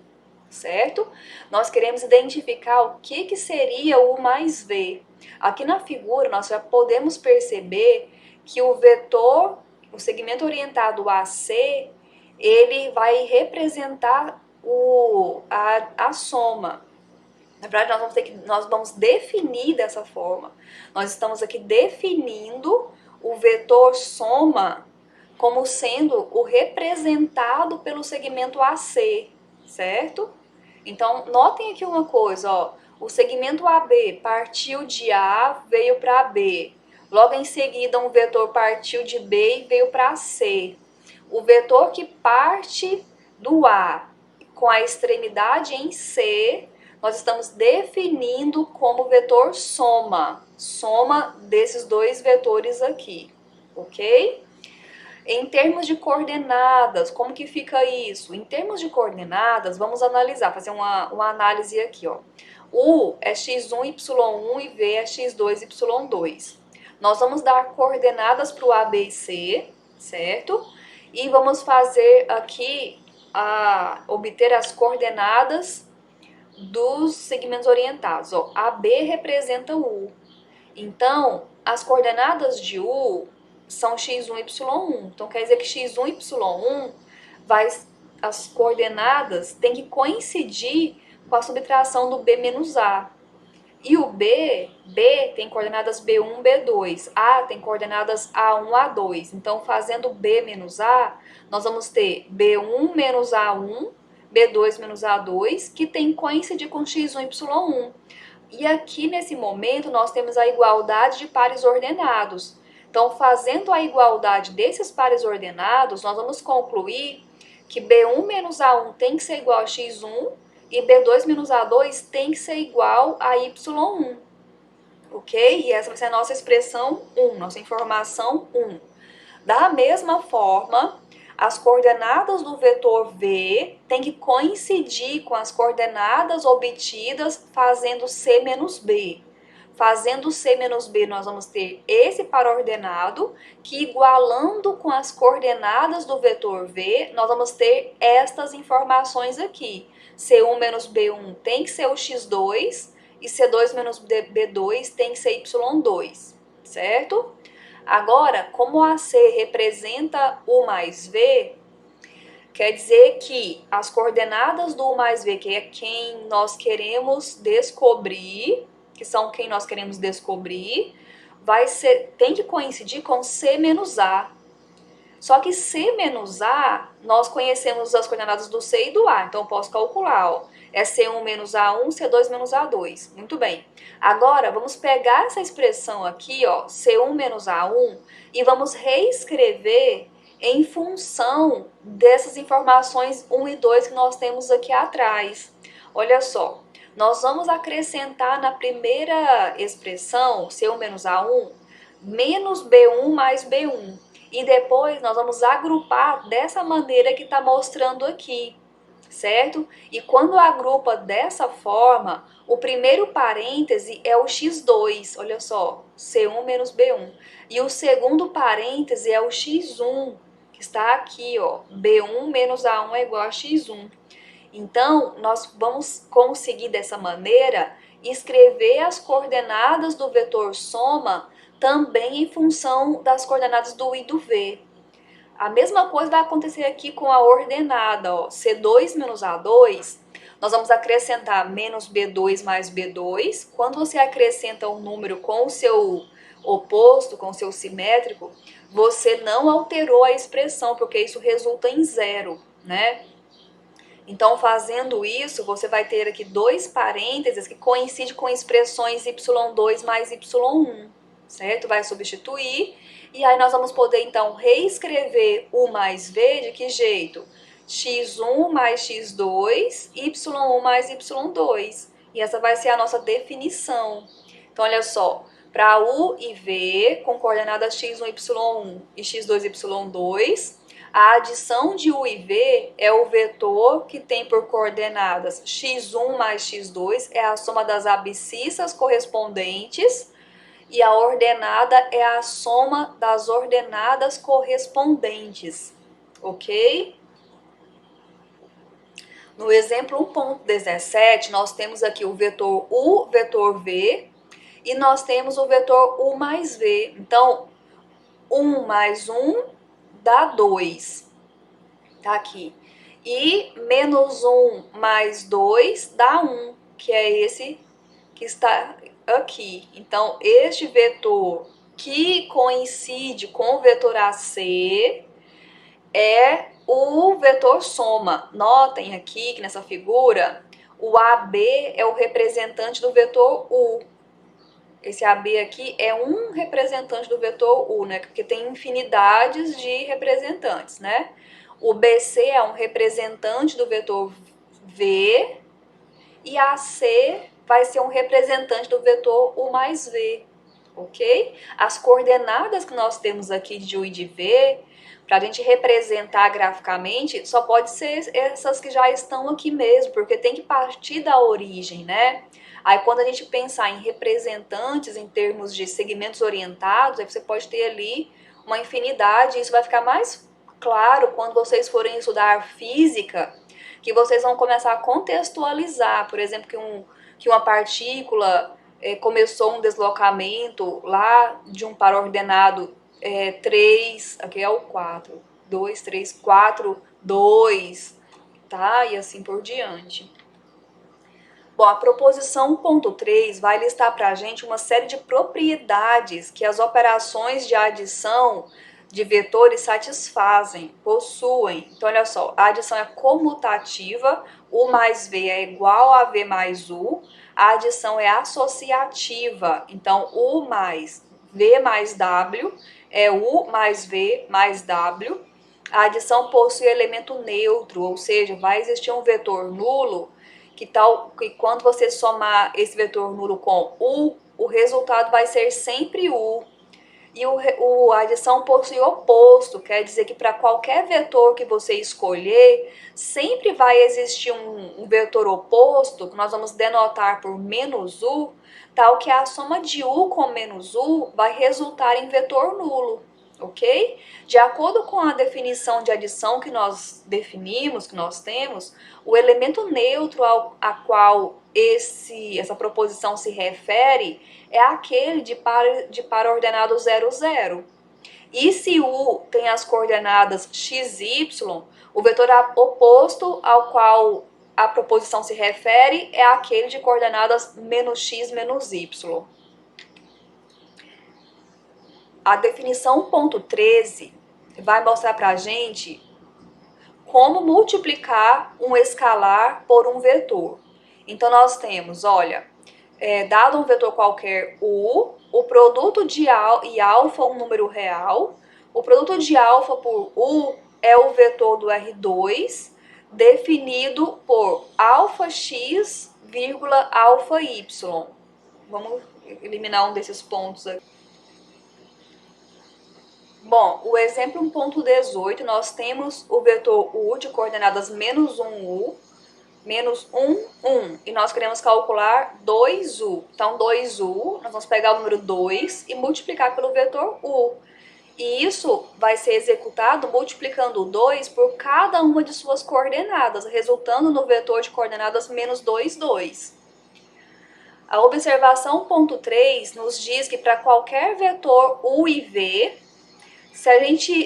Speaker 1: certo? Nós queremos identificar o que seria U mais V. Aqui na figura, nós já podemos perceber que o vetor, o segmento orientado AC, ele vai representar a soma. Na verdade, nós vamos definir dessa forma. Nós estamos aqui definindo o vetor soma como sendo o representado pelo segmento AC, certo? Então, notem aqui uma coisa, ó. O segmento AB partiu de A, veio para B. Logo em seguida, um vetor partiu de B e veio para C. O vetor que parte do A com a extremidade em C, nós estamos definindo como vetor soma desses dois vetores aqui, ok? Em termos de coordenadas, como que fica isso? Em termos de coordenadas, vamos analisar, fazer uma análise aqui, ó. U é x1, y1 e V é x2, y2. Nós vamos dar coordenadas para o A, B e C, certo? E vamos fazer aqui, obter as coordenadas dos segmentos orientados. Ó, AB representa U. Então, as coordenadas de U são x1 e y1. Então, quer dizer que x1 e y1, as coordenadas têm que coincidir com a subtração do b menos a. E o B tem coordenadas B1, B2. A tem coordenadas A1, A2. Então, fazendo B menos A, nós vamos ter B1 menos A1, B2 menos A2, que tem que coincidir com x1 e y1. E aqui, nesse momento, nós temos a igualdade de pares ordenados. Então, fazendo a igualdade desses pares ordenados, nós vamos concluir que B1 menos A1 tem que ser igual a x1, e B2 menos A2 tem que ser igual a Y1, ok? E essa vai ser a nossa expressão 1, nossa informação 1. Da mesma forma, as coordenadas do vetor V têm que coincidir com as coordenadas obtidas fazendo C menos B. Fazendo C menos B, nós vamos ter esse par ordenado, que igualando com as coordenadas do vetor V, nós vamos ter estas informações aqui. C1 menos B1 tem que ser o x2 e C2 menos B2 tem que ser y2, certo? Agora, como AC representa U mais V, quer dizer que as coordenadas do U mais V, que é quem nós queremos descobrir, tem que coincidir com C menos A. Só que C menos A, nós conhecemos as coordenadas do C e do A, então eu posso calcular, ó. É C1 menos A1, C2 menos A2. Muito bem. Agora, vamos pegar essa expressão aqui, ó, C1 menos A1, e vamos reescrever em função dessas informações 1 e 2 que nós temos aqui atrás. Olha só, nós vamos acrescentar na primeira expressão, C1 menos A1, menos B1 mais B1. E depois nós vamos agrupar dessa maneira que está mostrando aqui, certo? E quando agrupa dessa forma, o primeiro parêntese é o x2, olha só, C1 menos B1. E o segundo parêntese é o x1, que está aqui, ó, B1 menos A1 é igual a x1. Então, nós vamos conseguir dessa maneira escrever as coordenadas do vetor soma também em função das coordenadas do U e do V. A mesma coisa vai acontecer aqui com a ordenada, ó, C2 menos A2, nós vamos acrescentar menos B2 mais B2. Quando você acrescenta um número com o seu oposto, com o seu simétrico, você não alterou a expressão, porque isso resulta em zero, né? Então, fazendo isso, você vai ter aqui dois parênteses que coincidem com expressões y2 mais y1, certo? Vai substituir, e aí nós vamos poder, então, reescrever U mais V de que jeito? x1 mais x2, y1 mais y2. E essa vai ser a nossa definição. Então, olha só, para U e V, com coordenadas x1, y1 e x2, y2, a adição de U e V é o vetor que tem por coordenadas x1 mais x2, é a soma das abscissas correspondentes, e a ordenada é a soma das ordenadas correspondentes, ok? No exemplo 1.17, nós temos aqui o vetor U, vetor V, e nós temos o vetor U mais V. Então, 1 mais 1 dá 2, tá aqui. E menos 1 mais 2 dá 1, que é esse que está aqui. Então, este vetor que coincide com o vetor AC é o vetor soma. Notem aqui que nessa figura, o AB é o representante do vetor U. Esse AB aqui é um representante do vetor U, né? Porque tem infinidades de representantes, né? O BC é um representante do vetor V e AC vai ser um representante do vetor U mais V, ok? As coordenadas que nós temos aqui de U e de V, para a gente representar graficamente, só pode ser essas que já estão aqui mesmo, porque tem que partir da origem, né? Aí quando a gente pensar em representantes em termos de segmentos orientados, aí você pode ter ali uma infinidade, e isso vai ficar mais claro quando vocês forem estudar física, que vocês vão começar a contextualizar, por exemplo, que uma partícula começou um deslocamento lá de um par ordenado 3, aqui é o 4, 2, 3, 4, 2, tá? E assim por diante. Bom, a proposição 1.3 vai listar para a gente uma série de propriedades que as operações de adição de vetores satisfazem, possuem. Então, olha só, a adição é comutativa, U mais V é igual a V mais U. A adição é associativa, então U mais V mais W é U mais V mais W. A adição possui elemento neutro, ou seja, vai existir um vetor nulo que quando você somar esse vetor nulo com U, o resultado vai ser sempre U. E a adição possui oposto, quer dizer que para qualquer vetor que você escolher, sempre vai existir um vetor oposto, que nós vamos denotar por menos U, tal que a soma de U com menos U vai resultar em vetor nulo, ok? De acordo com a definição de adição que nós definimos, que nós temos, o elemento neutro a qual essa proposição se refere é aquele de par ordenado 0, 0. E se U tem as coordenadas x e y, o vetor oposto ao qual a proposição se refere é aquele de coordenadas menos x, menos y. A definição 1.13 vai mostrar para a gente como multiplicar um escalar por um vetor. Então, nós temos, olha, dado um vetor qualquer U, o produto de e alfa um número real, o produto de alfa por U é o vetor do R2, definido por alfa x, alfa y. Vamos eliminar um desses pontos aqui. Bom, o exemplo 1.18, nós temos o vetor U de coordenadas menos 1U, menos 1, 1. E nós queremos calcular 2U. Então, 2U, nós vamos pegar o número 2 e multiplicar pelo vetor U. E isso vai ser executado multiplicando o 2 por cada uma de suas coordenadas, resultando no vetor de coordenadas menos 2, 2. A observação 1.3 nos diz que para qualquer vetor U e V,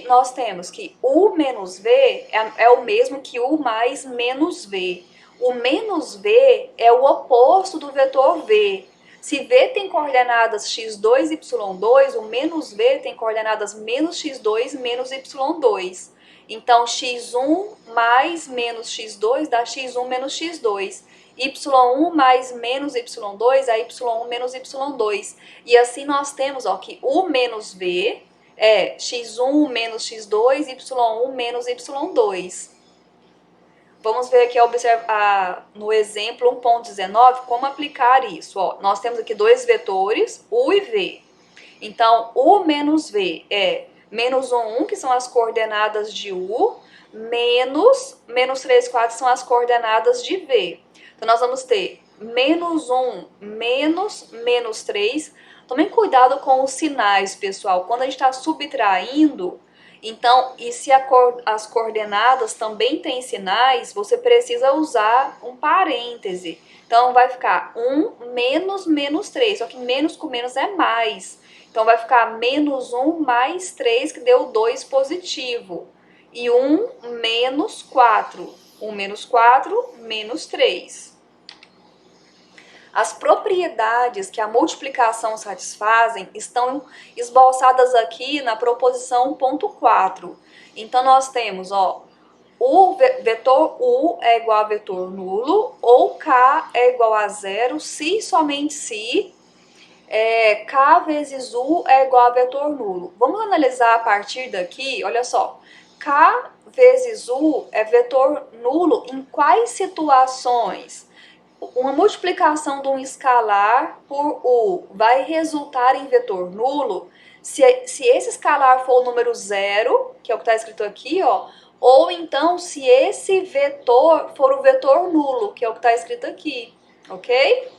Speaker 1: nós temos que U menos V é o mesmo que U mais menos V. O menos V é o oposto do vetor V. Se V tem coordenadas x2, y2, o menos V tem coordenadas menos x2, menos y2. Então, x1 mais menos x2 dá x1 menos x2. y1 mais menos y2 é y1 menos y2. E assim nós temos que U menos V é x1 menos x2, y1 menos y2. Vamos ver aqui no exemplo 1.19 como aplicar isso. Nós temos aqui dois vetores, U e V. Então, U menos V é menos 1, 1, que são as coordenadas de U, menos 3, 4 são as coordenadas de V. Então, nós vamos ter menos 1, menos 3. Tomem cuidado com os sinais, pessoal. Quando a gente está subtraindo, então, e se as coordenadas também têm sinais, você precisa usar um parêntese. Então, vai ficar 1 menos 3, só que menos com menos é mais. Então, vai ficar menos 1 mais 3, que deu 2 positivo. E 1 menos 4. 1 menos 4, menos 3. As propriedades que a multiplicação satisfazem estão esboçadas aqui na proposição 1.4. Então, nós temos, o vetor U é igual a vetor nulo, ou K é igual a 0, se e somente se K vezes U é igual a vetor nulo. Vamos analisar a partir daqui, olha só. K vezes U é vetor nulo em quais situações? Uma multiplicação de um escalar por U vai resultar em vetor nulo se esse escalar for o número 0, que é o que está escrito aqui, ou então se esse vetor for o vetor nulo, que é o que está escrito aqui, ok?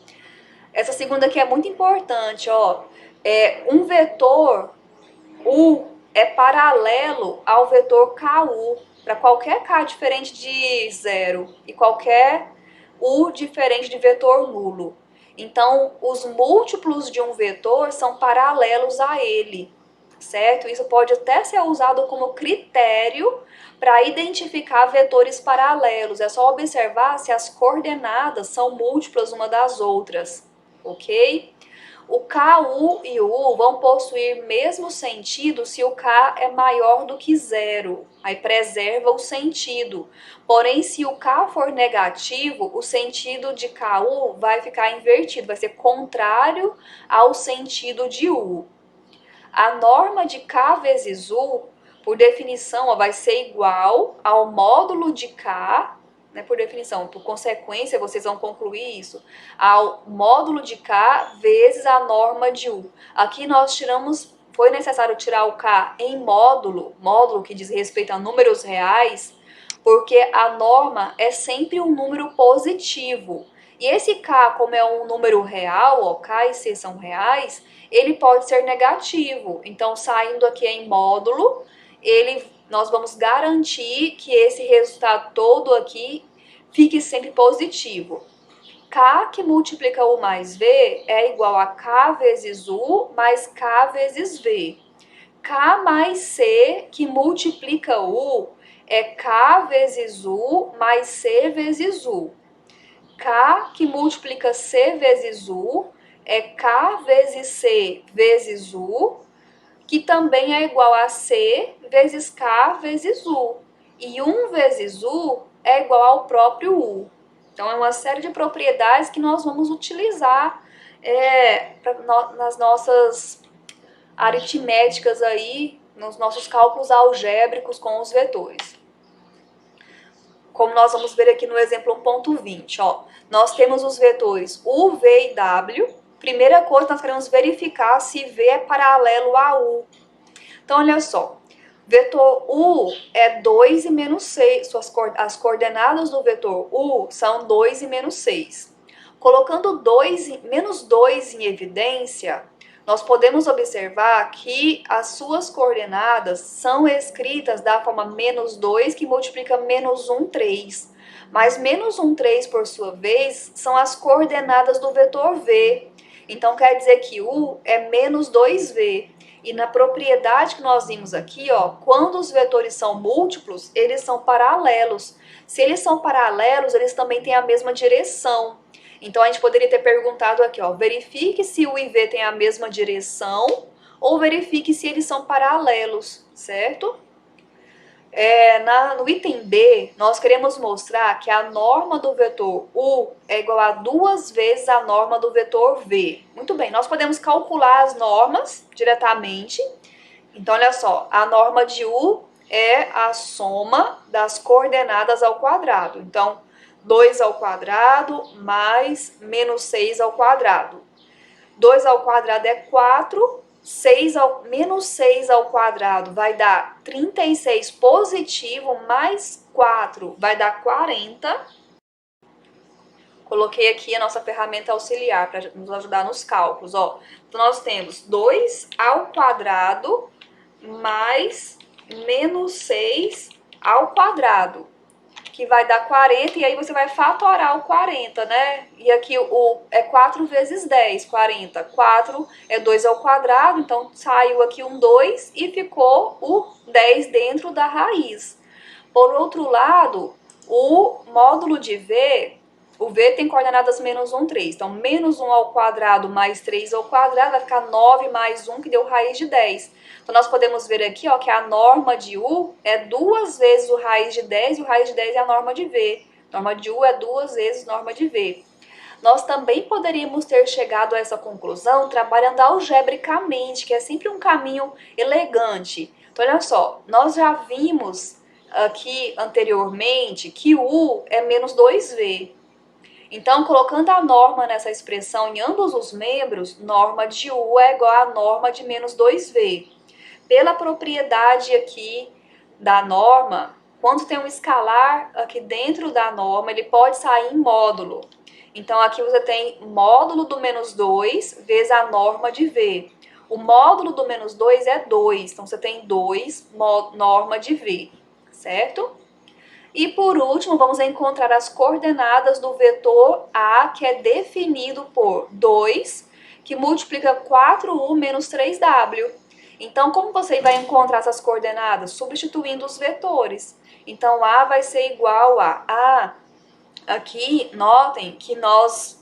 Speaker 1: Essa segunda aqui é muito importante, um vetor U é paralelo ao vetor KU, para qualquer K diferente de 0 e qualquer U diferente de vetor nulo. Então, os múltiplos de um vetor são paralelos a ele, certo? Isso pode até ser usado como critério para identificar vetores paralelos. É só observar se as coordenadas são múltiplas uma das outras, ok? O K, U e o U vão possuir mesmo sentido se o K é maior do que zero. Aí preserva o sentido. Porém, se o K for negativo, o sentido de KU vai ficar invertido, vai ser contrário ao sentido de U. A norma de K vezes U, por definição, ó, vai ser igual ao módulo de K, né, por definição, por consequência, vocês vão concluir isso, ao módulo de K vezes a norma de U. Aqui nós tiramos, foi necessário tirar o K em módulo, módulo que diz respeito a números reais, porque a norma é sempre um número positivo. E esse K, como é um número real, ó, K e C são reais, ele pode ser negativo. Então, saindo aqui em módulo, nós vamos garantir que esse resultado todo aqui fique sempre positivo. K que multiplica U mais V é igual a K vezes U mais K vezes V. K mais C que multiplica U é K vezes U mais C vezes U. K que multiplica C vezes U é K vezes C vezes U, que também é igual a C vezes K vezes U. E 1 vezes U é igual ao próprio U. Então, é uma série de propriedades que nós vamos utilizar nas nossas aritméticas aí, nos nossos cálculos algébricos com os vetores. Como nós vamos ver aqui no exemplo 1.20, ó, nós temos os vetores U, V e W. Primeira coisa, nós queremos verificar se V é paralelo a U. Então, olha só, vetor U é 2 e menos 6. As coordenadas do vetor U são 2 e menos 6. Colocando menos 2 em evidência, nós podemos observar que as suas coordenadas são escritas da forma menos 2, que multiplica menos 1, 3. Mas menos 1, 3, por sua vez, são as coordenadas do vetor V. Então, quer dizer que U é menos 2V. E na propriedade que nós vimos aqui, ó, quando os vetores são múltiplos, eles são paralelos. Se eles são paralelos, eles também têm a mesma direção. Então, a gente poderia ter perguntado aqui, ó, verifique se U e V têm a mesma direção ou verifique se eles são paralelos, certo? No item B, nós queremos mostrar que a norma do vetor U é igual a 2 vezes a norma do vetor V. Muito bem, nós podemos calcular as normas diretamente. Então, olha só, a norma de U é a soma das coordenadas ao quadrado. Então, 2 ao quadrado mais menos 6 ao quadrado. 2 ao quadrado é 4. Menos 6 ao quadrado vai dar 36 positivo, mais 4 vai dar 40. Coloquei aqui a nossa ferramenta auxiliar para nos ajudar nos cálculos. Ó. Então, nós temos 2 ao quadrado mais menos 6 ao quadrado, que vai dar 40, e aí você vai fatorar o 40, né? E aqui é 4 vezes 10, 40. 4 é 2 ao quadrado, então saiu aqui um 2 e ficou o 10 dentro da raiz. Por outro lado, o módulo de V, o V tem coordenadas menos 1, 3. Então, menos 1 ao quadrado mais 3 ao quadrado vai ficar 9 mais 1, que deu raiz de 10. Então, nós podemos ver aqui, ó, que a norma de U é 2 vezes o raiz de 10, e o raiz de 10 é a norma de V. A norma de U é 2 vezes a norma de V. Nós também poderíamos ter chegado a essa conclusão trabalhando algebricamente, que é sempre um caminho elegante. Então, olha só, nós já vimos aqui anteriormente que U é menos 2V. Então, colocando a norma nessa expressão em ambos os membros, norma de U é igual a norma de menos 2V. Pela propriedade aqui da norma, quando tem um escalar aqui dentro da norma, ele pode sair em módulo. Então, aqui você tem módulo do menos 2 vezes a norma de V. O módulo do menos 2 é 2, então você tem 2 norma de V, certo? E por último, vamos encontrar as coordenadas do vetor A, que é definido por 2, que multiplica 4U menos 3W. Então, como você vai encontrar essas coordenadas? Substituindo os vetores. Então, A vai ser igual a... Aqui, notem que nós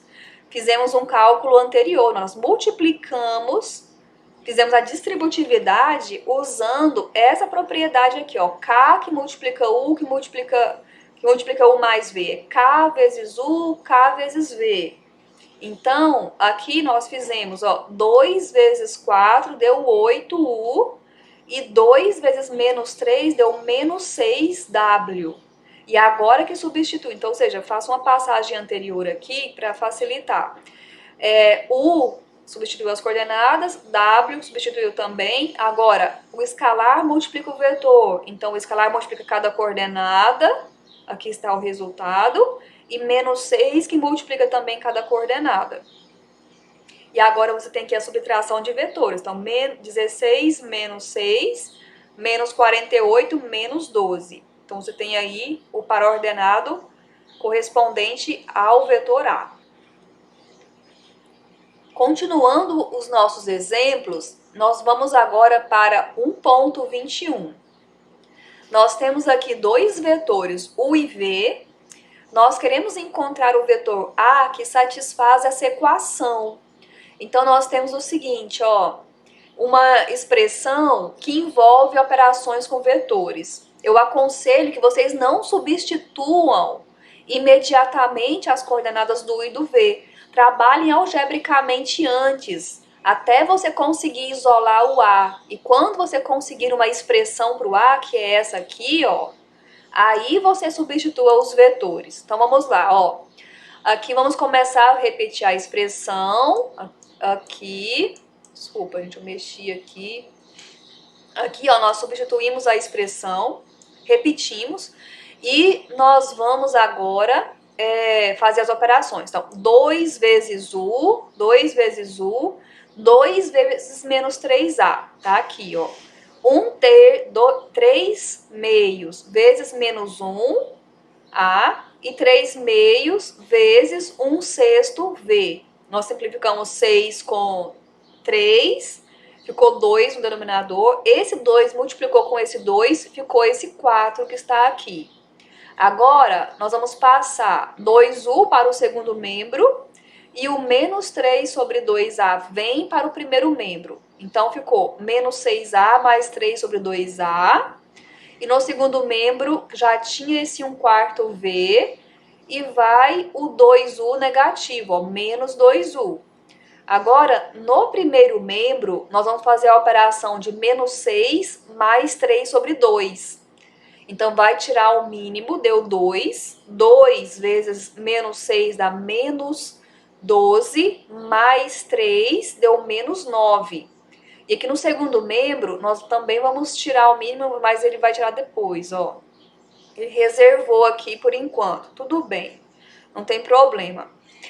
Speaker 1: fizemos um cálculo anterior. Nós multiplicamos, fizemos a distributividade usando essa propriedade aqui, ó. K que multiplica U, que multiplica U mais V. K vezes U, K vezes V. Então, aqui nós fizemos, ó, 2 vezes 4 deu 8U e 2 vezes menos 3 deu menos 6W. E agora que substitui, então, ou seja, faço uma passagem anterior aqui para facilitar. U substituiu as coordenadas, W substituiu também. Agora, o escalar multiplica o vetor. Então, o escalar multiplica cada coordenada. Aqui está o resultado. E menos 6 que multiplica também cada coordenada. E agora você tem aqui a subtração de vetores. Então, 16 menos 6, menos 48, menos 12. Então, você tem aí o par ordenado correspondente ao vetor A. Continuando os nossos exemplos, nós vamos agora para 1.21. Nós temos aqui dois vetores, U e V. Nós queremos encontrar o vetor A que satisfaz essa equação. Então, nós temos o seguinte, ó, uma expressão que envolve operações com vetores. Eu aconselho que vocês não substituam imediatamente as coordenadas do U e do V. Trabalhem algebricamente antes, até você conseguir isolar o A. E quando você conseguir uma expressão para o A, que é essa aqui, ó, aí você substitua os vetores. Então, vamos lá, ó. Aqui vamos começar a repetir a expressão. Aqui, desculpa, gente, eu mexi aqui. Aqui, ó, nós substituímos a expressão, repetimos, e nós vamos agora fazer as operações. Então, 2 vezes U, 2 vezes U, 2 vezes menos 3A, tá? Aqui, ó. 3 meios vezes menos 1A e 3 meios vezes 1 sexto V. Nós simplificamos 6 com 3, ficou 2 no denominador. Esse 2 multiplicou com esse 2, ficou esse 4 que está aqui. Agora, nós vamos passar 2U para o segundo membro e o menos 3 sobre 2A vem para o primeiro membro. Então, ficou menos 6A mais 3 sobre 2A. E no segundo membro já tinha esse 1/4 V e vai o 2U negativo, ó, menos 2U. Agora, no primeiro membro, nós vamos fazer a operação de menos 6 mais 3 sobre 2. Então, vai tirar o mínimo, deu 2. 2 vezes menos 6 dá menos 12, mais 3 deu menos 9. E aqui no segundo membro, nós também vamos tirar o mínimo, mas ele vai tirar depois, ó. Ele reservou aqui por enquanto, tudo bem, não tem problema.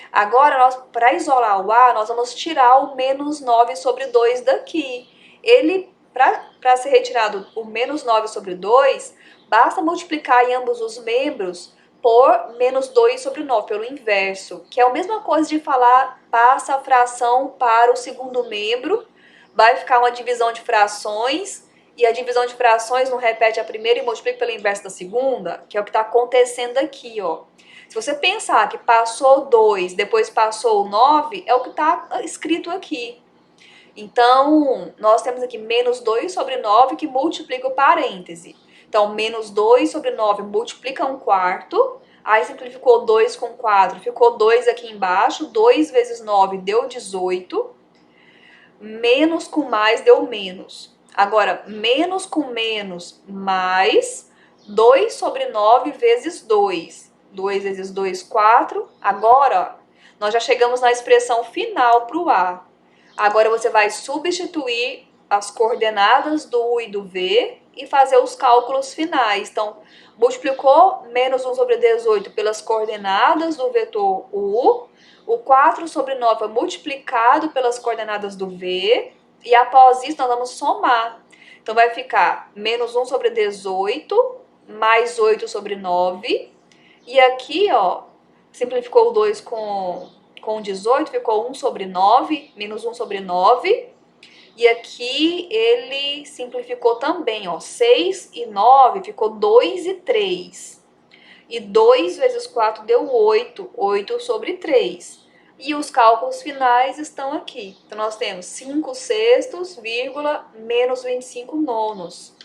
Speaker 1: Agora, para isolar o A, nós vamos tirar o menos 9 sobre 2 daqui. Ele, para ser retirado o menos 9 sobre 2, basta multiplicar em ambos os membros por menos 2 sobre 9, pelo inverso, que é a mesma coisa de falar passa a fração para o segundo membro, vai ficar uma divisão de frações, e a divisão de frações não repete a primeira e multiplica pelo inverso da segunda, que é o que está acontecendo aqui, ó. Se você pensar que passou 2, depois passou 9, é o que está escrito aqui. Então, nós temos aqui menos 2 sobre 9 que multiplica o parêntese. Então, menos 2 sobre 9 multiplica 1/4. Aí simplificou 2 com 4, ficou 2 aqui embaixo. 2 vezes 9 deu 18. Menos com mais deu menos. Agora, menos com menos mais 2 sobre 9 vezes 2. 2 vezes 2, 4. Agora, ó, nós já chegamos na expressão final para o A. Agora, você vai substituir as coordenadas do U e do V e fazer os cálculos finais. Então, multiplicou menos 1 sobre 18 pelas coordenadas do vetor U. O 4 sobre 9 é multiplicado pelas coordenadas do V. E após isso, nós vamos somar. Então, vai ficar menos 1 sobre 18 mais 8 sobre 9. E aqui, ó, simplificou o 2 com 18, ficou 1 sobre 9, menos 1 sobre 9. E aqui ele simplificou também, ó. 6 e 9 ficou 2 e 3. E 2 vezes 4 deu 8. 8 sobre 3. E os cálculos finais estão aqui. Então, nós temos 5 sextos, vírgula, menos 25 nonos.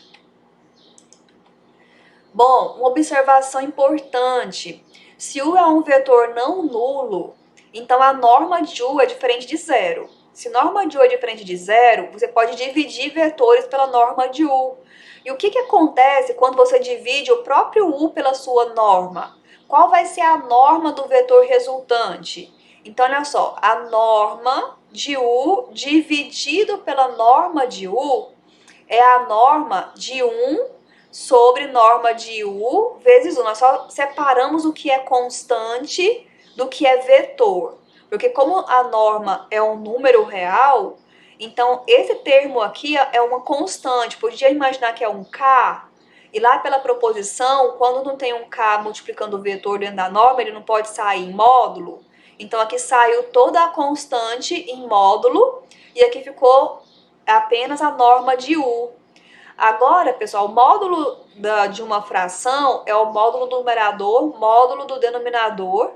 Speaker 1: Bom, uma observação importante. Se U é um vetor não nulo, então a norma de U é diferente de zero. Se norma de U é diferente de zero, você pode dividir vetores pela norma de U. E o que acontece quando você divide o próprio U pela sua norma? Qual vai ser a norma do vetor resultante? Então, olha só, a norma de U dividido pela norma de U é a norma de 1 sobre norma de U vezes 1. Nós só separamos o que é constante do que é vetor. Porque como a norma é um número real, então esse termo aqui é uma constante. Podia imaginar que é um K, e lá pela proposição, quando não tem um K multiplicando o vetor dentro da norma, ele não pode sair em módulo. Então aqui saiu toda a constante em módulo, e aqui ficou apenas a norma de U. Agora, pessoal, o módulo de uma fração é o módulo do numerador, módulo do denominador.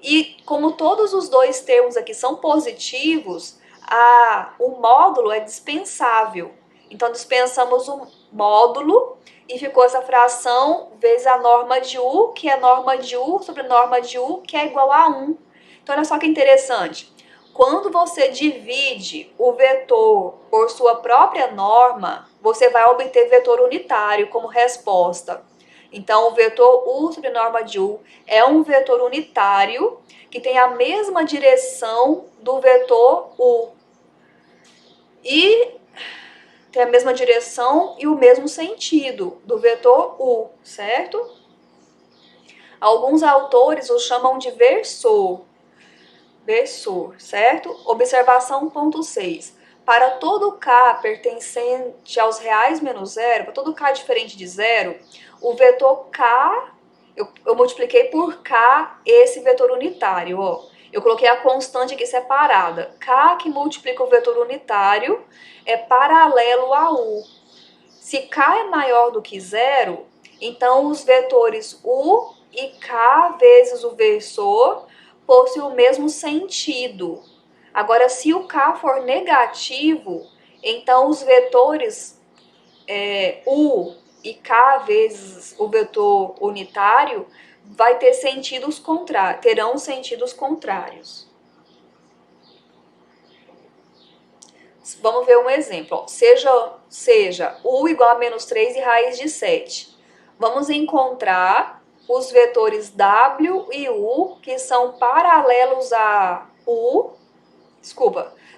Speaker 1: E como todos os dois termos aqui são positivos, o módulo é dispensável. Então, dispensamos o módulo e ficou essa fração vezes a norma de U, que é norma de U sobre norma de U, que é igual a 1. Então, olha só que interessante. Quando você divide o vetor por sua própria norma, você vai obter vetor unitário como resposta. Então, o vetor U sobre norma de U é um vetor unitário que tem a mesma direção do vetor U. E tem a mesma direção e o mesmo sentido do vetor U, certo? Alguns autores o chamam de versor, certo? Observação ponto 6. Para todo K pertencente aos reais menos zero, para todo K diferente de zero, o vetor K, eu multipliquei por K esse vetor unitário, ó. Eu coloquei a constante aqui separada. K que multiplica o vetor unitário é paralelo a U. Se K é maior do que zero, então os vetores U e K vezes o versor possuem o mesmo sentido. Agora, se o K for negativo, então os vetores U e K vezes o vetor unitário terão sentidos contrários. Vamos ver um exemplo. Ó. Seja U igual a menos 3 e raiz de 7. Vamos encontrar os vetores W e U que são paralelos a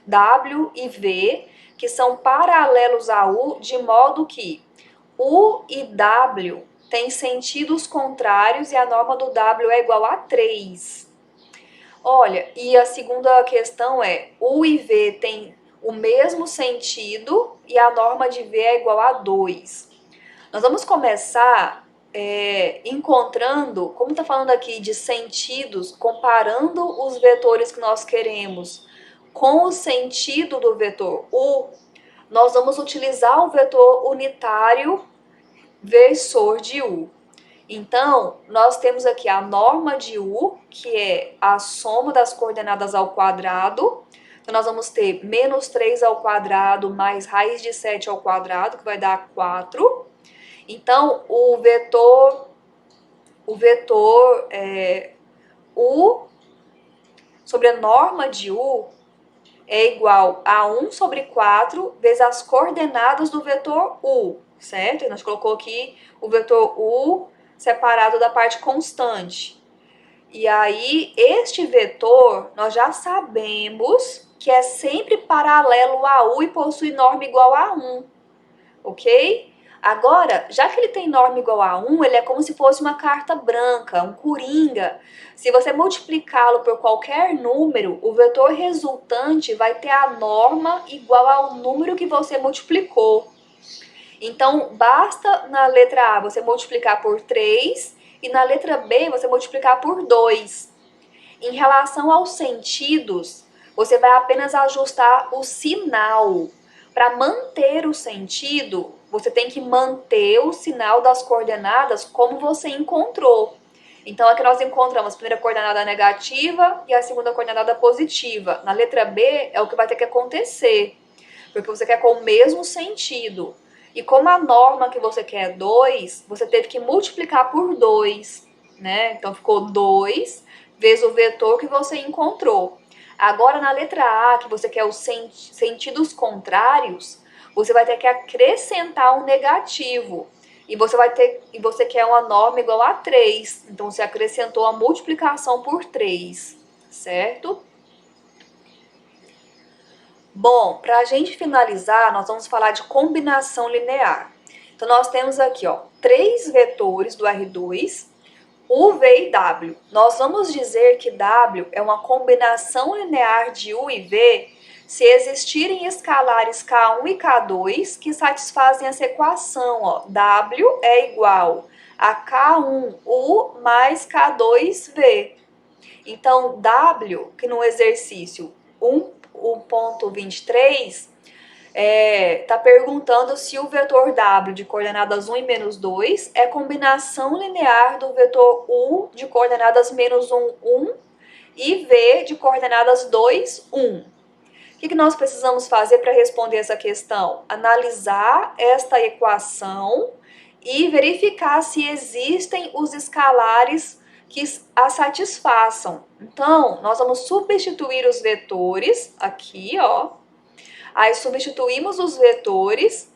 Speaker 1: W e V, que são paralelos a U, de modo que U e W têm sentidos contrários e a norma do W é igual a 3. Olha, e a segunda questão é, U e V têm o mesmo sentido e a norma de V é igual a 2. Nós vamos começar encontrando, como está falando aqui de sentidos, comparando os vetores que nós queremos com o sentido do vetor U, nós vamos utilizar o vetor unitário versor de U. Então, nós temos aqui a norma de U, que é a soma das coordenadas ao quadrado. Então, nós vamos ter menos 3 ao quadrado mais raiz de 7 ao quadrado, que vai dar 4. Então, o vetor U sobre a norma de U é igual a 1 sobre 4 vezes as coordenadas do vetor U, certo? E nós colocou aqui o vetor U separado da parte constante. E aí, este vetor, nós já sabemos que é sempre paralelo a U e possui norma igual a 1, ok? Agora, já que ele tem norma igual a 1, ele é como se fosse uma carta branca, um coringa. Se você multiplicá-lo por qualquer número, o vetor resultante vai ter a norma igual ao número que você multiplicou. Então, basta na letra A você multiplicar por 3 e na letra B você multiplicar por 2. Em relação aos sentidos, você vai apenas ajustar o sinal. Para manter o sentido, você tem que manter o sinal das coordenadas como você encontrou. Então, aqui nós encontramos a primeira coordenada negativa e a segunda coordenada positiva. Na letra B, é o que vai ter que acontecer, porque você quer com o mesmo sentido. E como a norma que você quer é 2, você teve que multiplicar por 2, né? Então, ficou 2 vezes o vetor que você encontrou. Agora, na letra A, que você quer os sentidos contrários, você vai ter que acrescentar um negativo. E você quer uma norma igual a 3. Então, você acrescentou a multiplicação por 3, certo? Bom, para a gente finalizar, nós vamos falar de combinação linear. Então, nós temos aqui, ó, 3 vetores do R2, U, V e W. Nós vamos dizer que W é uma combinação linear de U e V se existirem escalares K1 e K2 que satisfazem essa equação, ó, W é igual a K1U mais K2V. Então, W, que no exercício 1.23, tá perguntando se o vetor W de coordenadas 1 e menos 2 é combinação linear do vetor U de coordenadas menos 1, 1 e V de coordenadas 2, 1. O que nós precisamos fazer para responder essa questão? Analisar esta equação e verificar se existem os escalares que a satisfaçam. Então, nós vamos substituir os vetores aqui, ó. Aí substituímos os vetores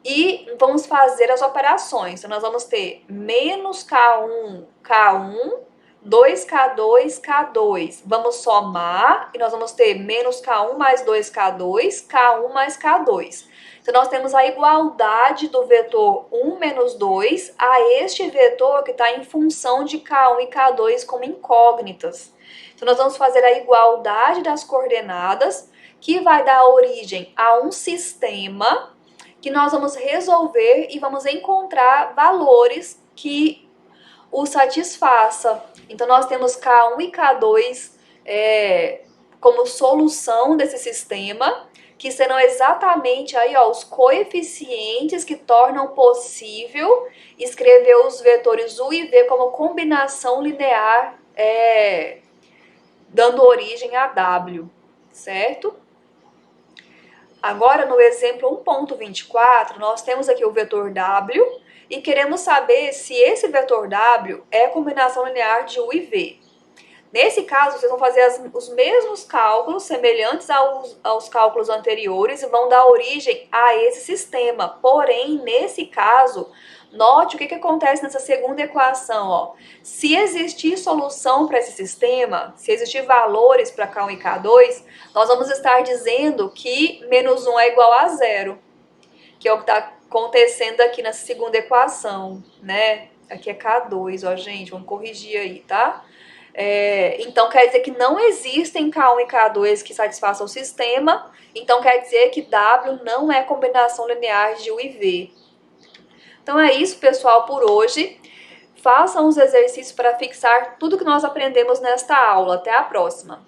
Speaker 1: e vamos fazer as operações. Então, nós vamos ter menos K1, K1, 2K2, K2. Vamos somar e nós vamos ter menos K1 mais 2K2, K1 mais K2. Então, nós temos a igualdade do vetor 1 menos 2 a este vetor que está em função de K1 e K2 como incógnitas. Então, nós vamos fazer a igualdade das coordenadas, que vai dar origem a um sistema que nós vamos resolver e vamos encontrar valores que o satisfaça. Então, nós temos K1 e K2 como solução desse sistema, que serão exatamente aí, ó, os coeficientes que tornam possível escrever os vetores U e V como combinação linear, dando origem a W, certo? Agora, no exemplo 1.24, nós temos aqui o vetor W e queremos saber se esse vetor W é combinação linear de U e V. Nesse caso, vocês vão fazer os mesmos cálculos, semelhantes aos cálculos anteriores, e vão dar origem a esse sistema. Porém, nesse caso, note o que acontece nessa segunda equação, ó. Se existir solução para esse sistema, se existir valores para K1 e K2, nós vamos estar dizendo que menos 1 é igual a 0, que é o que está acontecendo aqui nessa segunda equação, né? Aqui é K2, ó, gente, vamos corrigir aí, tá? Então, quer dizer que não existem K1 e K2 que satisfaçam o sistema, então quer dizer que W não é combinação linear de U e V. Então é isso, pessoal, por hoje. Façam os exercícios para fixar tudo que nós aprendemos nesta aula. Até a próxima!